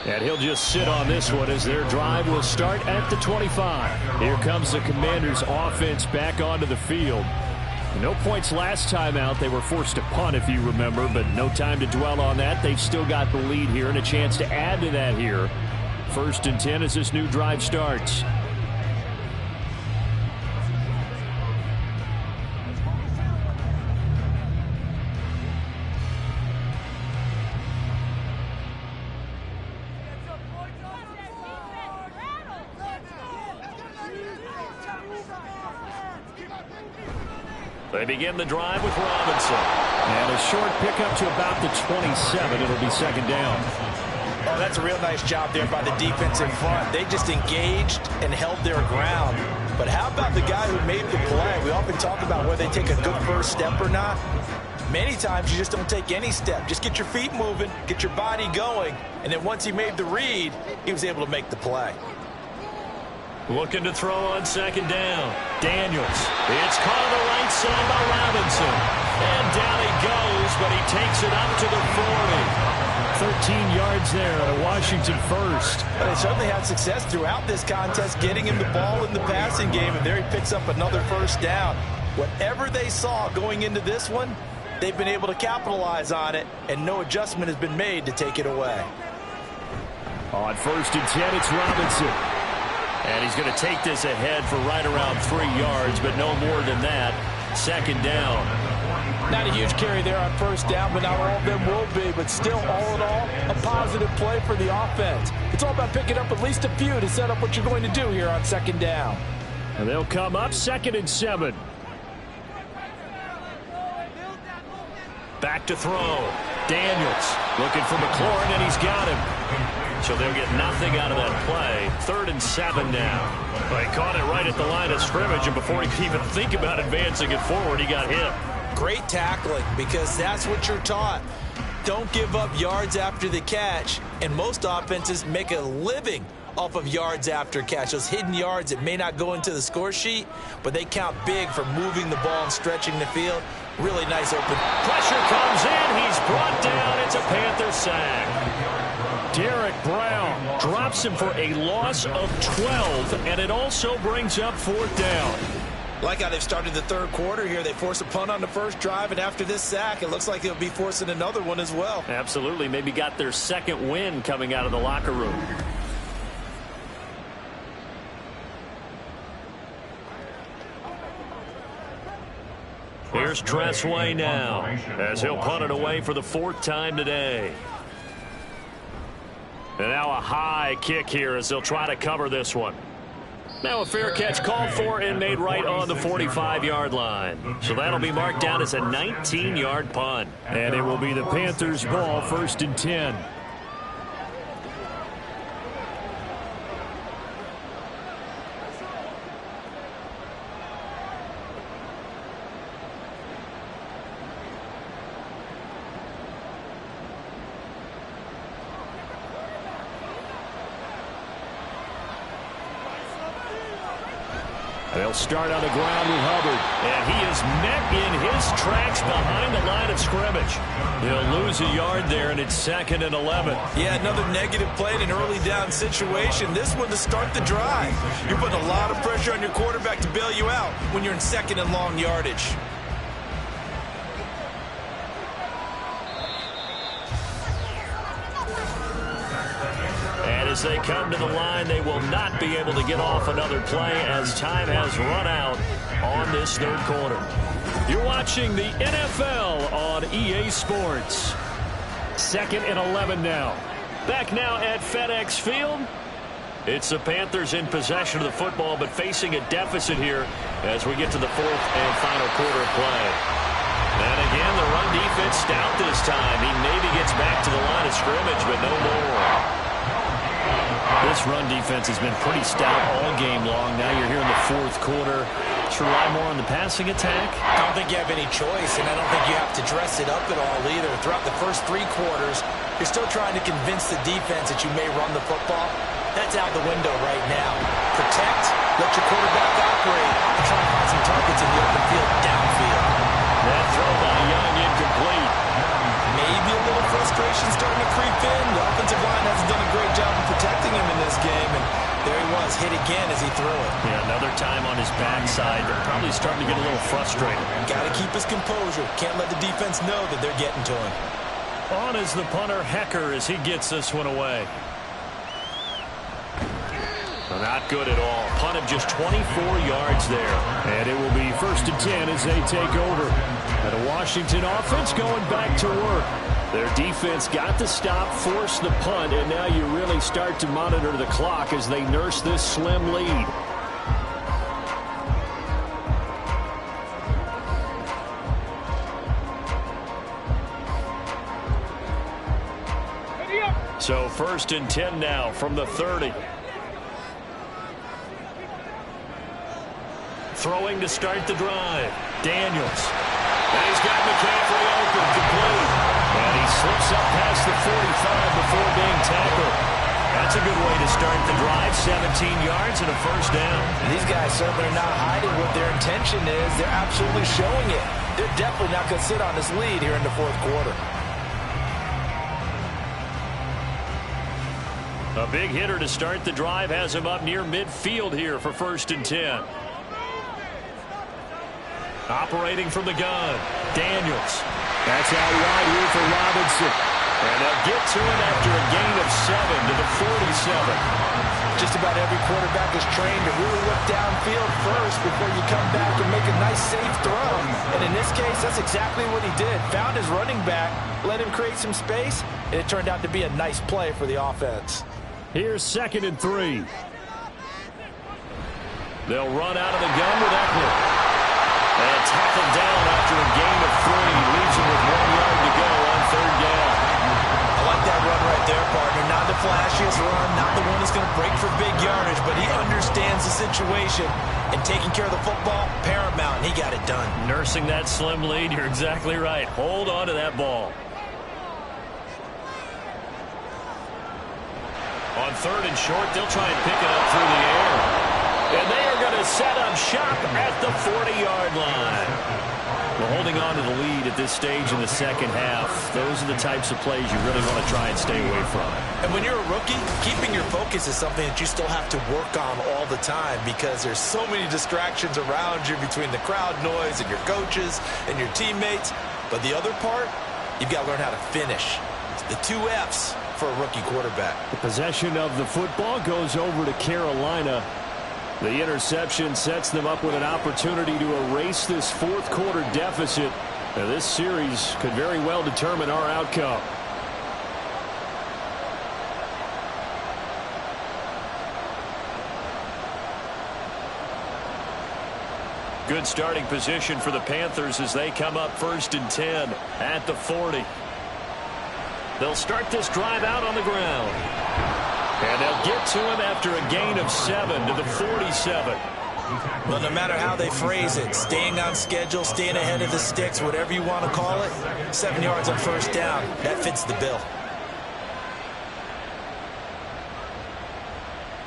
And he'll just sit on this one as their drive will start at the 25. Here comes the Commanders' offense back onto the field. No points last time out. They were forced to punt, if you remember, but no time to dwell on that. They've still got the lead here and a chance to add to that here. 1st and 10 as this new drive starts. They begin the drive with Robinson. And a short pickup to about the 27. It'll be 2nd down. Oh, that's a real nice job there by the defense in front. They just engaged and held their ground. But how about the guy who made the play? We often talk about whether they take a good first step or not. Many times you just don't take any step. Just get your feet moving, get your body going, and then once he made the read, he was able to make the play. Looking to throw on second down. Daniels. It's caught on the right side by Robinson. And down he goes, but he takes it up to the 40. 13 yards there at a Washington first. But they certainly had success throughout this contest getting him the ball in the passing game, and there he picks up another first down. Whatever they saw going into this one, they've been able to capitalize on it, and no adjustment has been made to take it away. On 1st and 10, it's Robinson. And he's going to take this ahead for right around 3 yards, but no more than that. Second down. Not a huge carry there on first down, but not all of them will be. But still, all in all, a positive play for the offense. It's all about picking up at least a few to set up what you're going to do here on second down. And they'll come up 2nd and 7. Back to throw. Daniels looking for McLaurin, and he's got him. So they'll get nothing out of that play. 3rd and 7 now. Well, he caught it right at the line of scrimmage, and before he could even think about advancing it forward, he got hit. Great tackling, because that's what you're taught. Don't give up yards after the catch, and most offenses make a living off of yards after catch. Those hidden yards that may not go into the score sheet, but they count big for moving the ball and stretching the field. Really nice open. Pressure comes in. He's brought down. It's a Panther sack. Derek Brown drops him for a loss of 12, and it also brings up 4th down. Like how they've started the third quarter here. They force a punt on the first drive, and after this sack, it looks like they'll be forcing another one as well. Absolutely. Maybe got their second win coming out of the locker room. Here's Tressway now, as he'll punt it away for the 4th time today. And now a high kick here as they'll try to cover this one. Now a fair catch called for and made right on the 45-yard line. So that'll be marked down as a 19-yard punt. And it will be the Panthers' ball, 1st and 10. They'll start on the ground with Hubbard. And he is met in his tracks behind the line of scrimmage. He'll lose a yard there, and it's 2nd and 11. Yeah, another negative play in an early down situation. This one to start the drive. You're putting a lot of pressure on your quarterback to bail you out when you're in 2nd and long yardage. As they come to the line, they will not be able to get off another play as time has run out on this 3rd quarter. You're watching the NFL on EA Sports. 2nd and 11 now. Back now at FedEx Field. It's the Panthers in possession of the football, but facing a deficit here as we get to the 4th and final quarter of play. And again, the run defense stout this time. He maybe gets back to the line of scrimmage, but no more. This run defense has been pretty stout all game long. Now you're here in the 4th quarter. Should rely more on the passing attack? I don't think you have any choice, and I don't think you have to dress it up at all either. Throughout the first 3 quarters, you're still trying to convince the defense that you may run the football. That's out the window right now. Protect, let your quarterback operate, and try to find some targets in the open field downfield. That throw by Young incomplete. Maybe a little frustration starting to creep in. The offensive line hasn't done a great job of protecting him in this game, and there he was, hit again as he threw it. Yeah, another time on his backside. They're probably starting to get a little frustrated. Got to keep his composure. Can't let the defense know that they're getting to him. On is the punter, Hecker, as he gets this one away. Not good at all. Punt of just 24 yards there. And it will be 1st and 10 as they take over. And the Washington offense going back to work. Their defense got the stop, forced the punt, and now you really start to monitor the clock as they nurse this slim lead. So 1st and 10 now from the 30. Throwing to start the drive. Daniels. And he's got McCaffrey open, complete. And he slips up past the 45 before being tackled. That's a good way to start the drive. 17 yards and a first down. These guys certainly are not hiding what their intention is. They're absolutely showing it. They're definitely not going to sit on this lead here in the fourth quarter. A big hitter to start the drive has him up near midfield here for 1st and 10. Operating from the gun, Daniels. That's out wide here for Robinson. And they'll get to him after a gain of 7 to the 47. Just about every quarterback is trained to really look downfield first before you come back and make a nice, safe throw. And in this case, that's exactly what he did. Found his running back, let him create some space, and it turned out to be a nice play for the offense. Here's 2nd and 3. They'll run out of the gun with Eckler. And tackled down after a gain of 3. Leaves him with 1 yard to go on 3rd down. I like that run right there, partner. Not the flashiest run, not the one that's going to break for big yardage, but he understands the situation, and taking care of the football, paramount, and he got it done. Nursing that slim lead, you're exactly right. Hold on to that ball. On 3rd and short, they'll try and pick it up through the air. And they are going to set up shop at the 40-yard line. Well, holding on to the lead at this stage in the second half, those are the types of plays you really want to try and stay away from. And when you're a rookie, keeping your focus is something that you still have to work on all the time because there's so many distractions around you between the crowd noise and your coaches and your teammates. But the other part, you've got to learn how to finish. It's the 2 F's for a rookie quarterback. The possession of the football goes over to Carolina. The interception sets them up with an opportunity to erase this fourth quarter deficit. Now, this series could very well determine our outcome. Good starting position for the Panthers as they come up 1st and 10 at the 40. They'll start this drive out on the ground. And they'll get to him after a gain of 7 to the 47. Well, no matter how they phrase it, staying on schedule, staying ahead of the sticks, whatever you want to call it, 7 yards on 1st down, that fits the bill.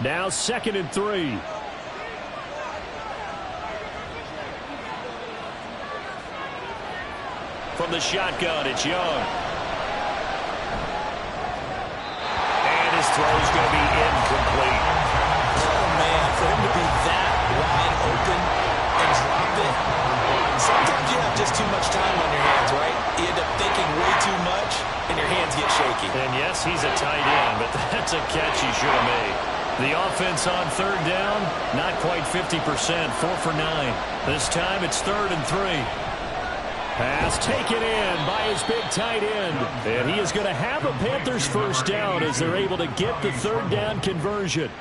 Now 2nd and 3. From the shotgun, it's Young. Throw's going to be incomplete. Oh, man, for him to be that wide open and drop it. Sometimes you have just too much time on your hands, right? You end up thinking way too much, and your hands get shaky. And yes, he's a tight end, but that's a catch he should have made. The offense on 3rd down, not quite 50%, 4 for 9. This time it's 3rd and 3. Pass taken in by his big tight end. And he is going to have a Panthers 1st down as they're able to get the 3rd down conversion.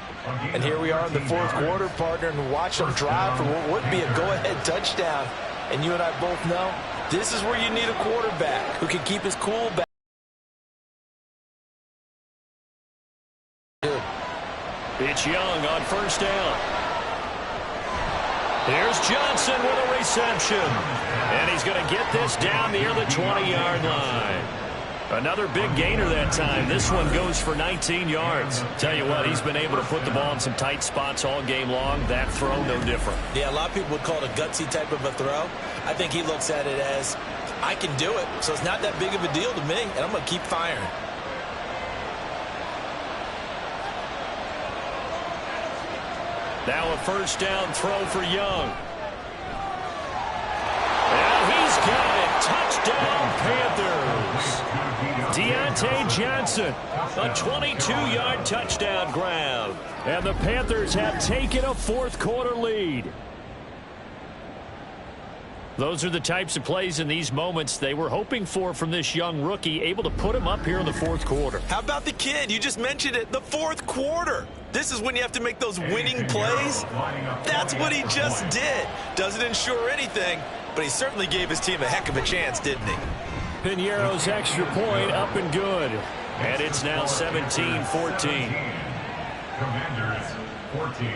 And here we are in the 4th quarter, partner, and watch them drive for what would be a go-ahead touchdown. And you and I both know this is where you need a quarterback who can keep his cool back. It's Young on 1st down. Here's Johnson with a reception. And he's going to get this down near the 20-yard line. Another big gainer that time. This one goes for 19 yards. Tell you what, he's been able to put the ball in some tight spots all game long. That throw, no different. Yeah, a lot of people would call it a gutsy type of a throw. I think he looks at it as, I can do it, so it's not that big of a deal to me, and I'm going to keep firing. Now a 1st down throw for Young. And he's got it. Touchdown, Panthers. Deontay Johnson, a 22-yard touchdown grab. And the Panthers have taken a 4th quarter lead. Those are the types of plays in these moments they were hoping for from this young rookie, able to put him up here in the 4th quarter. How about the kid? You just mentioned it, the 4th quarter. This is when you have to make those winning plays. That's what he just did. Doesn't ensure anything, but he certainly gave his team a heck of a chance, didn't he? Piñeiro's extra point up and good. And it's now 17-14. Commanders 14.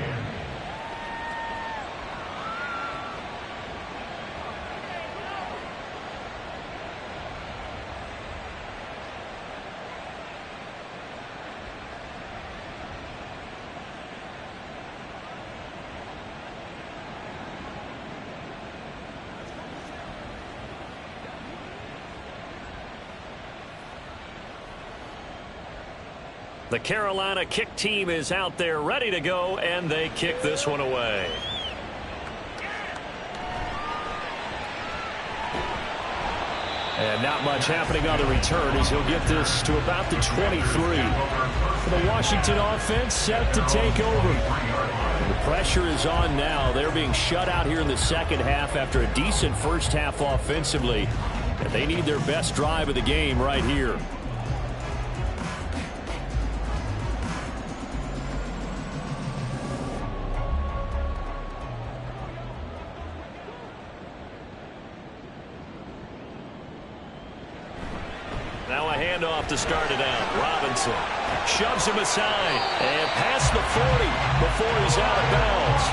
The Carolina kick team is out there ready to go, and they kick this one away. And not much happening on the return as he'll get this to about the 23. For the Washington offense set to take over. The pressure is on now. They're being shut out here in the second half after a decent first half offensively. And they need their best drive of the game right here. Now a handoff to start it out. Robinson shoves him aside and past the 40 before he's out of bounds.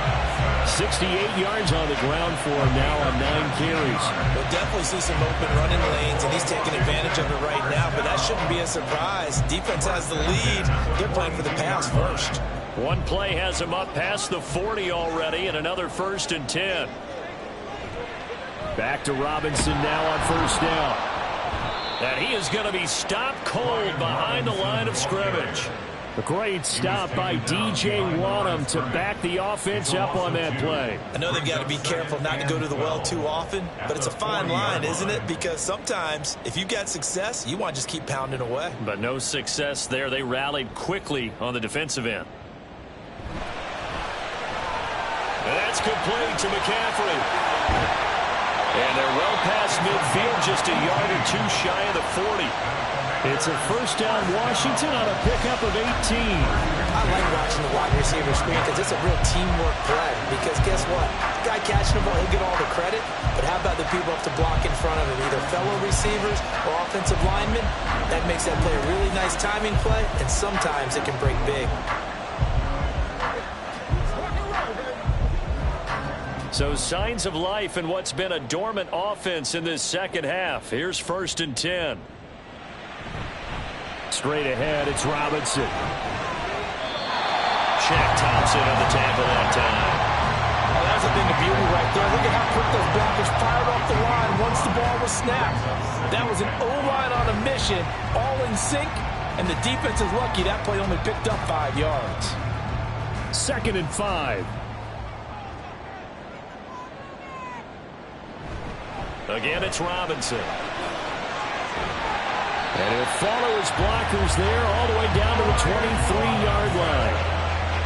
68 yards on the ground for him now on 9 carries. We'll definitely see some open running lanes, and he's taking advantage of it right now, but that shouldn't be a surprise. Defense has the lead. They're playing for the pass first. One play has him up past the 40 already, and another 1st and 10. Back to Robinson now on 1st down. And he is going to be stopped cold behind the line of scrimmage. A great stop by D.J. Wadham to back the offense up on that play. I know they've got to be careful not to go to the well too often, but it's a fine line, isn't it? Because sometimes if you've got success, you want to just keep pounding away. But no success there. They rallied quickly on the defensive end. And that's complete to McCaffrey. And they're well past midfield, just a yard or two shy of the 40. It's a 1st down Washington on a pickup of 18. I like watching the wide receiver screen because it's a real teamwork play. Because guess what? The guy catching the ball, he'll get all the credit. But how about the people up to block in front of him, either fellow receivers or offensive linemen? That makes that play a really nice timing play, and sometimes it can break big. So signs of life in what's been a dormant offense in this second half. Here's 1st and 10. Straight ahead, it's Robinson. Shaq Thompson on the tackle that time. Oh, that's a thing of beauty right there. Look at how quick those blockers fired off the line once the ball was snapped. That was an O-line on a mission, all in sync, and the defense is lucky that play only picked up 5 yards. 2nd and 5. Again, it's Robinson. And he'll follow his blockers there all the way down to the 23-yard line.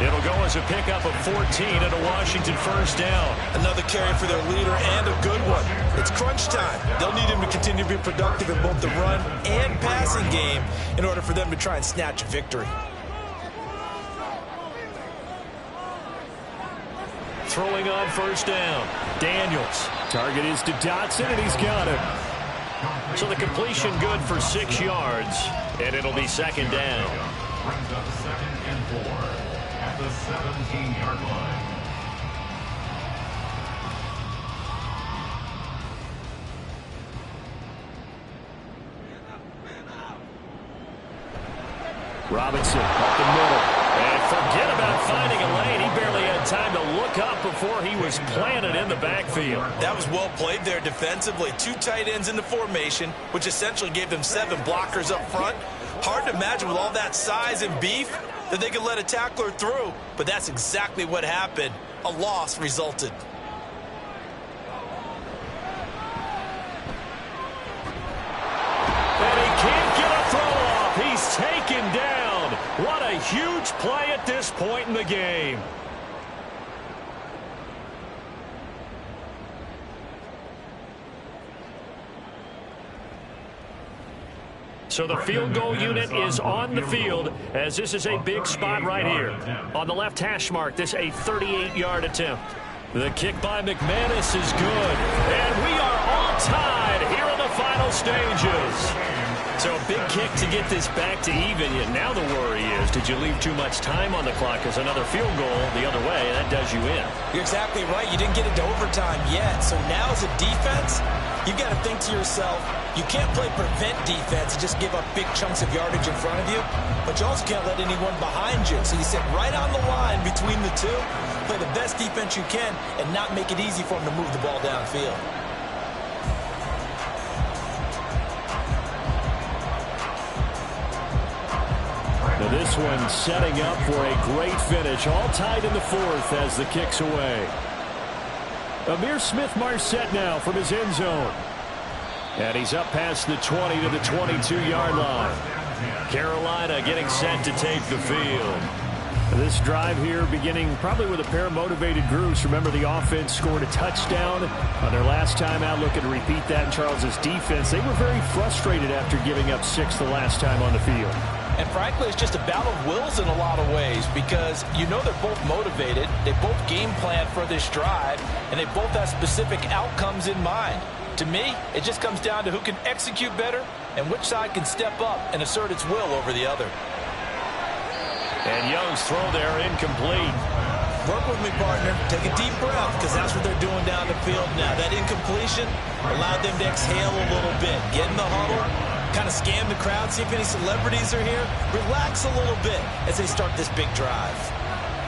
It'll go as a pickup of 14 and a Washington 1st down. Another carry for their leader and a good one. It's crunch time. They'll need him to continue to be productive in both the run and passing game in order for them to try and snatch a victory. Throwing on 1st down. Daniels. Target is to Dotson, and he's got it. So the completion good for 6 yards, and it'll be 2nd down. Brings up 2nd and 4 at the 17-yard line. Robinson up the middle. And forget about finding a lane. He barely had time to look up before he was planted in the backfield. That was well played there defensively. 2 tight ends in the formation, which essentially gave them 7 blockers up front. Hard to imagine with all that size and beef that they could let a tackler through, but that's exactly what happened. A loss resulted. And he can't get a throw off. He's taken down. What a huge play at this point in the game. So the field goal unit is on the field as this is a big spot right here. On the left hash mark, this a 38-yard attempt. The kick by McManus is good. And we are all tied here in the final stages. So a big kick to get this back to even. Yet now the worry is, did you leave too much time on the clock? Because another field goal the other way, that does you in. You're exactly right. You didn't get into overtime yet. So now as a defense, you've got to think to yourself, you can't play prevent defense and just give up big chunks of yardage in front of you, but you also can't let anyone behind you. So you sit right on the line between the two, play the best defense you can, and not make it easy for them to move the ball downfield. The This one setting up for a great finish. All tied in the fourth as the kick's away. Amir Smith-Marset now from his end zone. And he's up past the 20 to the 22-yard line. Carolina getting set to take the field. This drive here beginning probably with a pair of motivated groups. Remember, the offense scored a touchdown on their last time out. Looking to repeat that in Charles's defense. They were very frustrated after giving up 6 the last time on the field. And frankly, it's just a battle of wills in a lot of ways because you know they're both motivated. They both game plan for this drive, and they both have specific outcomes in mind. To me, it just comes down to who can execute better and which side can step up and assert its will over the other. And Young's throw there incomplete. Work with me, partner. Take a deep breath because that's what they're doing down the field now. That incompletion allowed them to exhale a little bit. Get in the huddle, kind of scan the crowd, see if any celebrities are here. Relax a little bit as they start this big drive.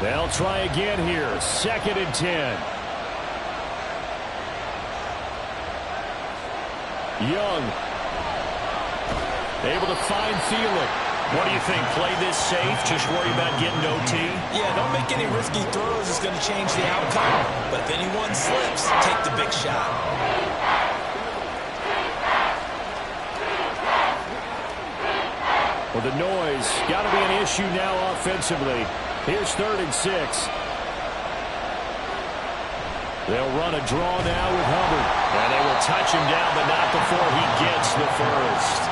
They'll try again here. 2nd and 10. Young able to find Thielen. What do you think? Play this safe? Just worry about getting OT? Yeah, don't make any risky throws. It's going to change the outcome. But if anyone slips, take the big shot. Well, the noise got to be an issue now offensively. Here's 3rd and 6. They'll run a draw now with Hubbard. And they will touch him down, but not before he gets the first.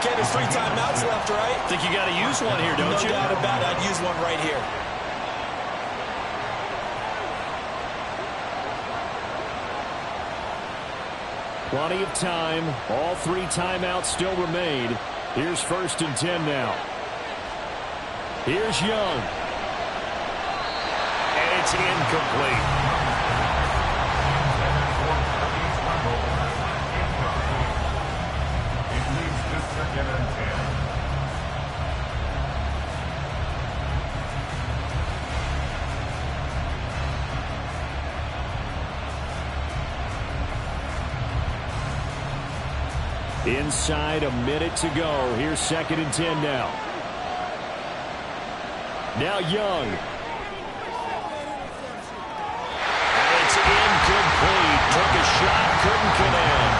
Okay, there's 3 timeouts left, right? Think you got to use one here, don't you? No doubt about it. I'd use one right here. Plenty of time. All 3 timeouts still remain. Here's 1st and 10 now. Here's Young. And it's incomplete. Inside a minute to go. Here's 2nd and 10 now. Now Young. And it's incomplete. Took a shot, couldn't connect.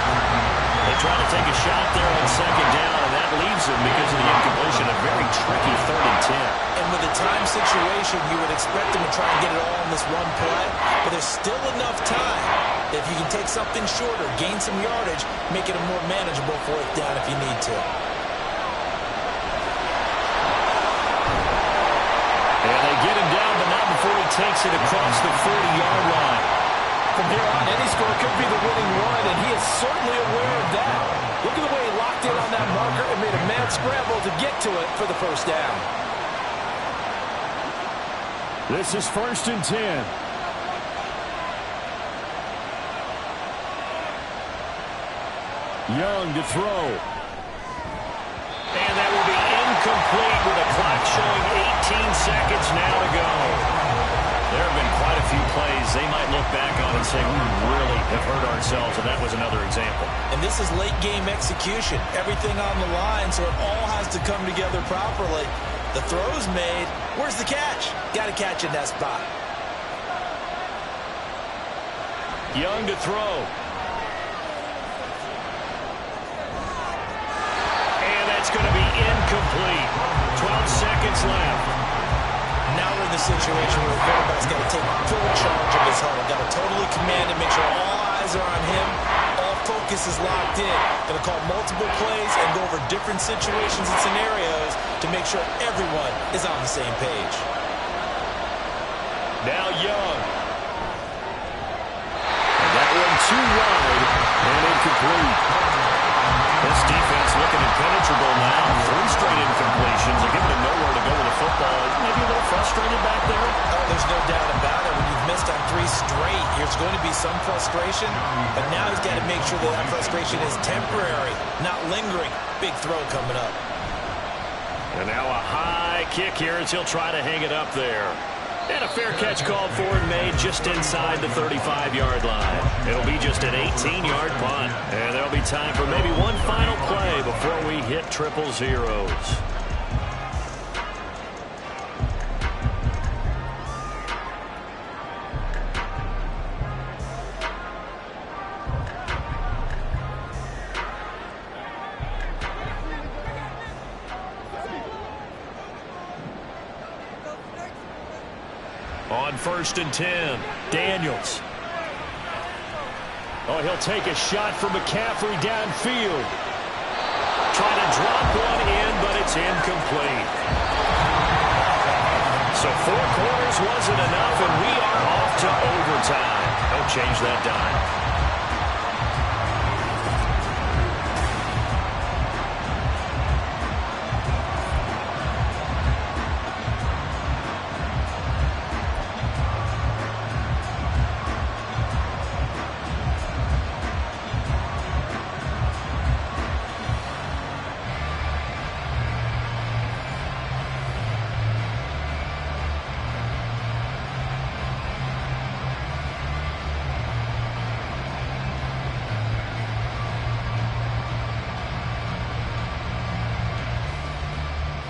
They try to take a shot there on 2nd down, and that leaves them because of the incompletion. A very tricky 3rd and 10. And with a time situation, you would expect them to try and get it all in this one play, but there's still enough time. If you can take something shorter, gain some yardage, make it a more manageable 4th down if you need to. And they get him down, but not before he takes it across the 40-yard line. From here on, any score could be the winning run, and he is certainly aware of that. Look at the way he locked in on that marker and made a mad scramble to get to it for the 1st down. This is 1st and 10. Young to throw. And that will be incomplete with a clock showing 18 seconds now to go. There have been quite a few plays they might look back on and say, we really have hurt ourselves, and that was another example. And this is late-game execution. Everything on the line, so it all has to come together properly. The throw's made. Where's the catch? Got to catch in that spot. Young to throw. It's going to be incomplete. 12 seconds left. Now we're in the situation where the quarterback's got to take full charge of his huddle. Got to totally command and make sure all eyes are on him. All focus is locked in. Going to call multiple plays and go over different situations and scenarios to make sure everyone is on the same page. Now Young. And that one too wide and incomplete. This defense looking impenetrable now. 3 straight incompletions. They're giving him nowhere to go with the football. Maybe a little frustrated back there. Oh, there's no doubt about it. When you've missed on 3 straight, there's going to be some frustration. But now he's got to make sure that frustration is temporary, not lingering. Big throw coming up. And now a high kick here as he'll try to hang it up there. And a fair catch called for and made just inside the 35-yard line. It'll be just an 18-yard punt. And there'll be time for maybe one final play before we hit triple zeros. 1st and 10. Daniels. Oh, he'll take a shot from McCaffrey downfield. Trying to drop one in, but it's incomplete. So 4 quarters wasn't enough, and we are off to overtime. Don't change that dime.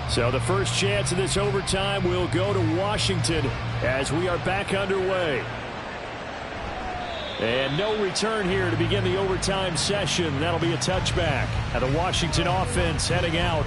So the first chance of this overtime will go to Washington as we are back underway. And no return here to begin the overtime session. That'll be a touchback. And the Washington offense heading out.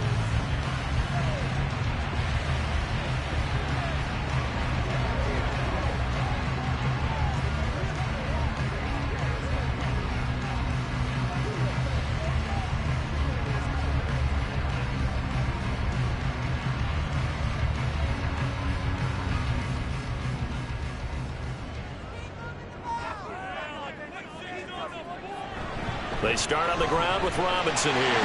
They start on the ground with Robinson here.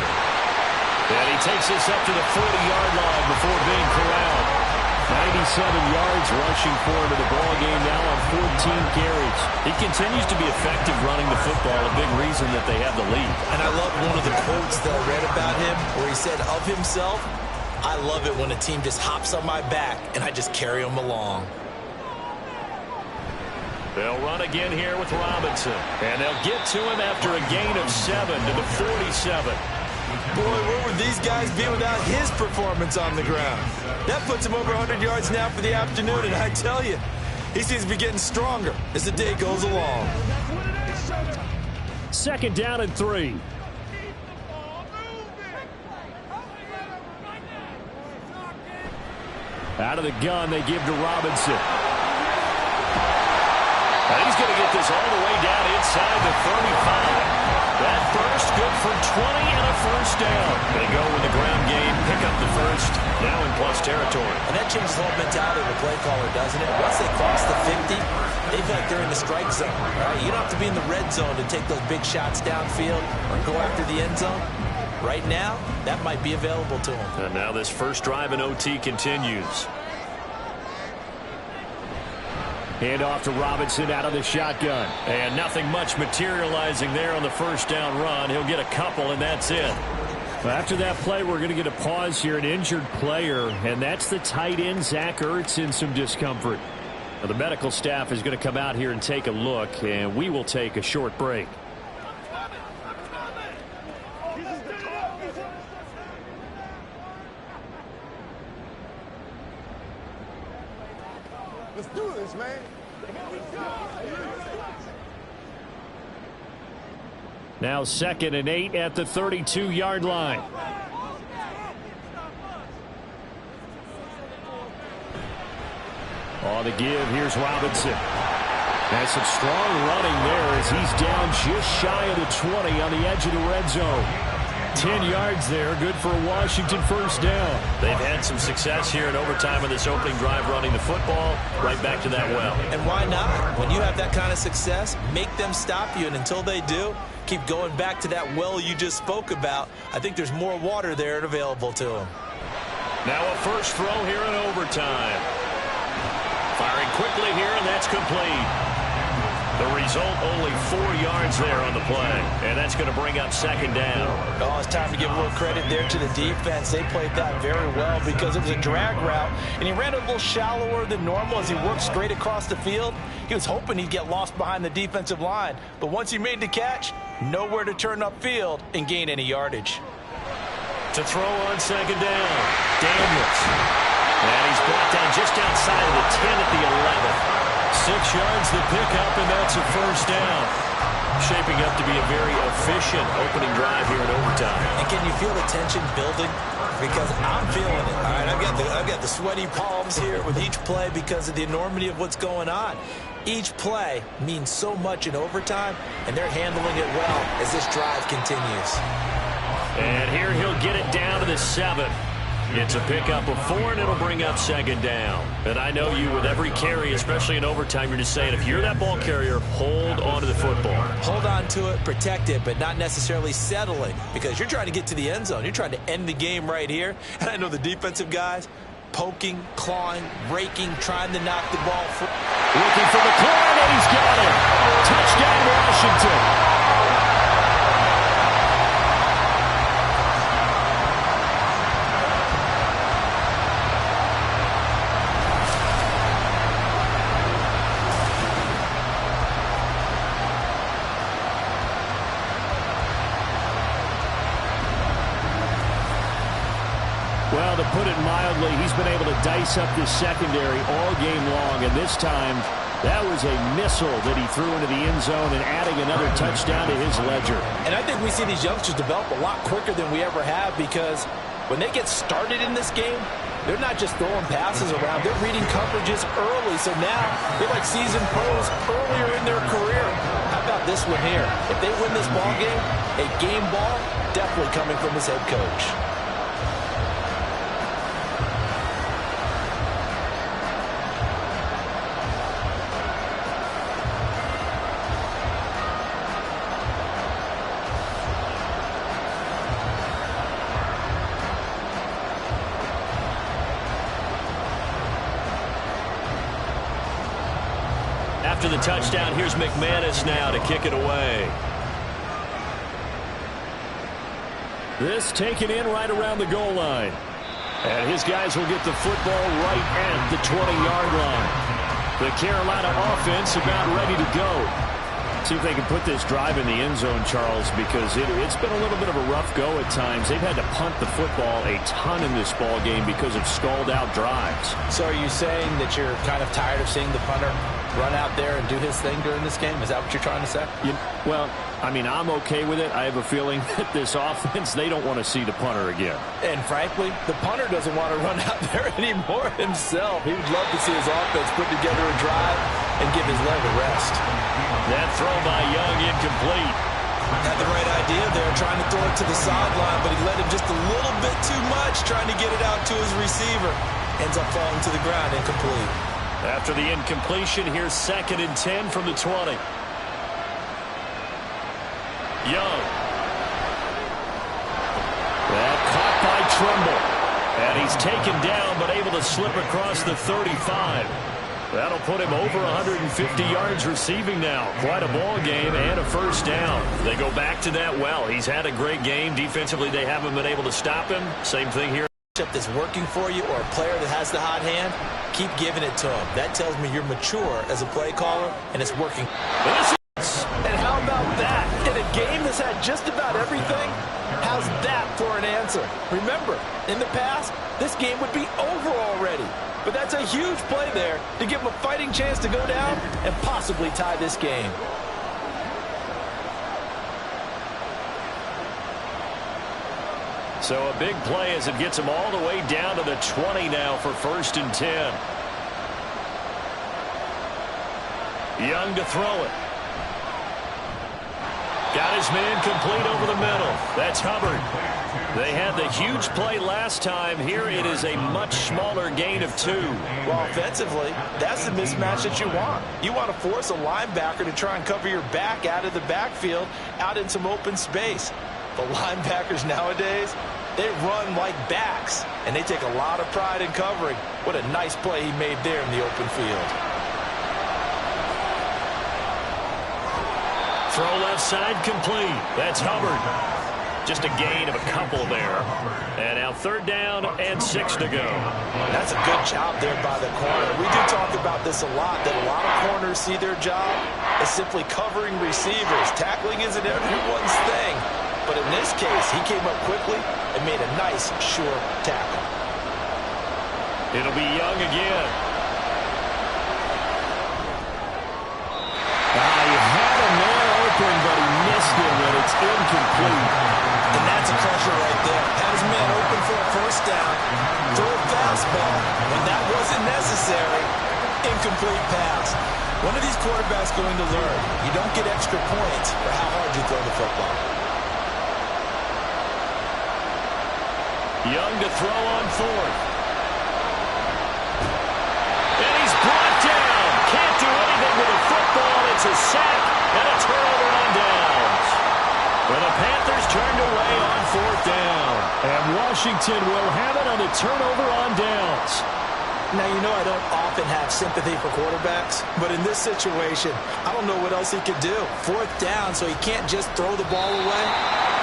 And he takes this up to the 40-yard line before being corralled. 97 yards rushing for him in the ballgame now on 14 carries. He continues to be effective running the football, a big reason that they have the lead. And I love one of the quotes that I read about him where he said of himself, "I love it when a team just hops on my back and I just carry them along." They'll run again here with Robinson. And they'll get to him after a gain of 7 to the 47. Boy, where would these guys be without his performance on the ground? That puts him over 100 yards now for the afternoon, and I tell you, he seems to be getting stronger as the day goes along. 2nd down and 3. Out of the gun, they give to Robinson. And he's going to get this all the way down inside the 35. That first, good for 20 and a first down. They go with the ground game, pick up the first, now in plus territory. And that changes the whole mentality of the play caller, doesn't it? Once they cross the 50, they feel like they're in the strike zone. Right? You don't have to be in the red zone to take those big shots downfield or go after the end zone. Right now, that might be available to them. And now this first drive in OT continues. Hand off to Robinson out of the shotgun. And nothing much materializing there on the first down run. He'll get a couple, and that's it. After that play, we're going to get a pause here. An injured player, and that's the tight end, Zach Ertz, in some discomfort. Now, the medical staff is going to come out here and take a look, and we will take a short break. Let's do this, man. Now 2nd and 8 at the 32-yard line. On the give, here's Robinson. Has some strong running there as he's down just shy of the 20 on the edge of the red zone. 10 yards there, good for a Washington first down. They've had some success here in overtime in this opening drive running the football right back to that well. And why not? When you have that kind of success, make them stop you, and until they do, keep going back to that well you just spoke about. I think there's more water there and available to them. Now a first throw here in overtime. Firing quickly here, and that's complete. The result, only 4 yards there on the play. And that's going to bring up 2nd down. Oh, it's time to give a little credit there to the defense. They played that very well because it was a drag route, and he ran a little shallower than normal as he worked straight across the field. He was hoping he'd get lost behind the defensive line. But once he made the catch, nowhere to turn upfield and gain any yardage. To throw on 2nd down, Daniels. And he's brought down just outside of the 10 at the 11. 6 yards the pickup, and that's a first down. Shaping up to be a very efficient opening drive here in overtime. And can you feel the tension building? Because I'm feeling it. All right, I've got the sweaty palms here with each play because of the enormity of what's going on. Each play means so much in overtime, and they're handling it well as this drive continues. And here he'll get it down to the 7. It's a pickup of 4, and it'll bring up 2nd down. And I know you, with every carry, especially in overtime, you're just saying, if you're that ball carrier, hold on to the football. Hold on to it, protect it, but not necessarily settling, because you're trying to get to the end zone. You're trying to end the game right here. And I know the defensive guys poking, clawing, raking, trying to knock the ball free. Looking for the McLaurin, and he's got it. Touchdown, Washington. Well, to put it mildly, he's been able to dice up this secondary all game long, and this time that was a missile that he threw into the end zone and adding another touchdown to his ledger. And I think we see these youngsters develop a lot quicker than we ever have, because when they get started in this game, they're not just throwing passes around. They're reading coverages early, so now they're like seasoned pros earlier in their career. How about this one here? If they win this ball game, a game ball, definitely coming from his head coach. After the touchdown, here's McManus now to kick it away. This taken in right around the goal line. And his guys will get the football right at the 20-yard line. The Carolina offense about ready to go. See if they can put this drive in the end zone, Charles, because it's been a little bit of a rough go at times. They've had to punt the football a ton in this ball game because of stalled-out drives. So are you saying that you're kind of tired of seeing the punter run out there and do his thing during this game? Is that what you're trying to say? Well, I mean, I'm okay with it. I have a feeling that this offense, they don't want to see the punter again. And frankly, the punter doesn't want to run out there anymore himself. He would love to see his offense put together a drive and give his leg a rest. That throw by Young incomplete. Had the right idea there, trying to throw it to the sideline, but he let him just a little bit too much, trying to get it out to his receiver. Ends up falling to the ground, incomplete. After the incompletion, here's 2nd and 10 from the 20. Young. That caught by Tremble. And he's taken down, but able to slip across the 35. That'll put him over 150 yards receiving now. Quite a ball game and a first down. They go back to that well. He's had a great game. Defensively, they haven't been able to stop him. Same thing here. That's working for you, or a player that has the hot hand, keep giving it to him. That tells me you're mature as a play caller, and it's working. And how about that? In a game that's had just about everything, how's that for an answer? Remember, in the past, this game would be over already. But that's a huge play there to give him a fighting chance to go down and possibly tie this game. So a big play as it gets him all the way down to the 20 now for 1st and 10. Young to throw it. Got his man complete over the middle. That's Hubbard. They had the huge play last time. Here it is a much smaller gain of 2. Well, offensively, that's the mismatch that you want. You want to force a linebacker to try and cover your back out of the backfield, out in some open space. The linebackers nowadays, they run like backs, and they take a lot of pride in covering. What a nice play he made there in the open field. Throw left side complete. That's Hubbard. Just a gain of a couple there. And now 3rd down and 6 to go. That's a good job there by the corner. We do talk about this a lot, that a lot of corners see their job as simply covering receivers. Tackling isn't everyone's thing. But in this case, he came up quickly and made a nice, sure tackle. It'll be Young again. You had him there open, but incomplete. And that's a pressure right there. Had his man open for a first down. Throw a fastball. When that wasn't necessary, incomplete pass. One of these quarterbacks going to learn. You don't get extra points for how hard you throw the football. Young to throw on fourth. And he's brought down. Can't do anything with a football. It's a sack and a turnover on downs. Well, the Panthers turned away on fourth down. And Washington will have it on the turnover on downs. Now, you know I don't often have sympathy for quarterbacks, but in this situation, I don't know what else he could do. Fourth down, so he can't just throw the ball away.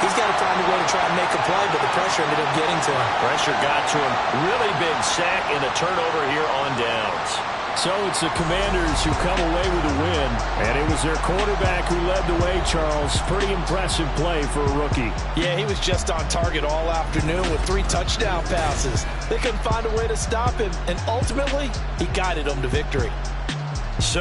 He's got to find a way to try and make a play, but the pressure ended up getting to him. Pressure got to him. Really big sack and a turnover here on downs. So it's the Commanders who come away with a win, and it was their quarterback who led the way, Charles. Pretty impressive play for a rookie. Yeah, he was just on target all afternoon with 3 touchdown passes. They couldn't find a way to stop him, and ultimately, he guided them to victory. So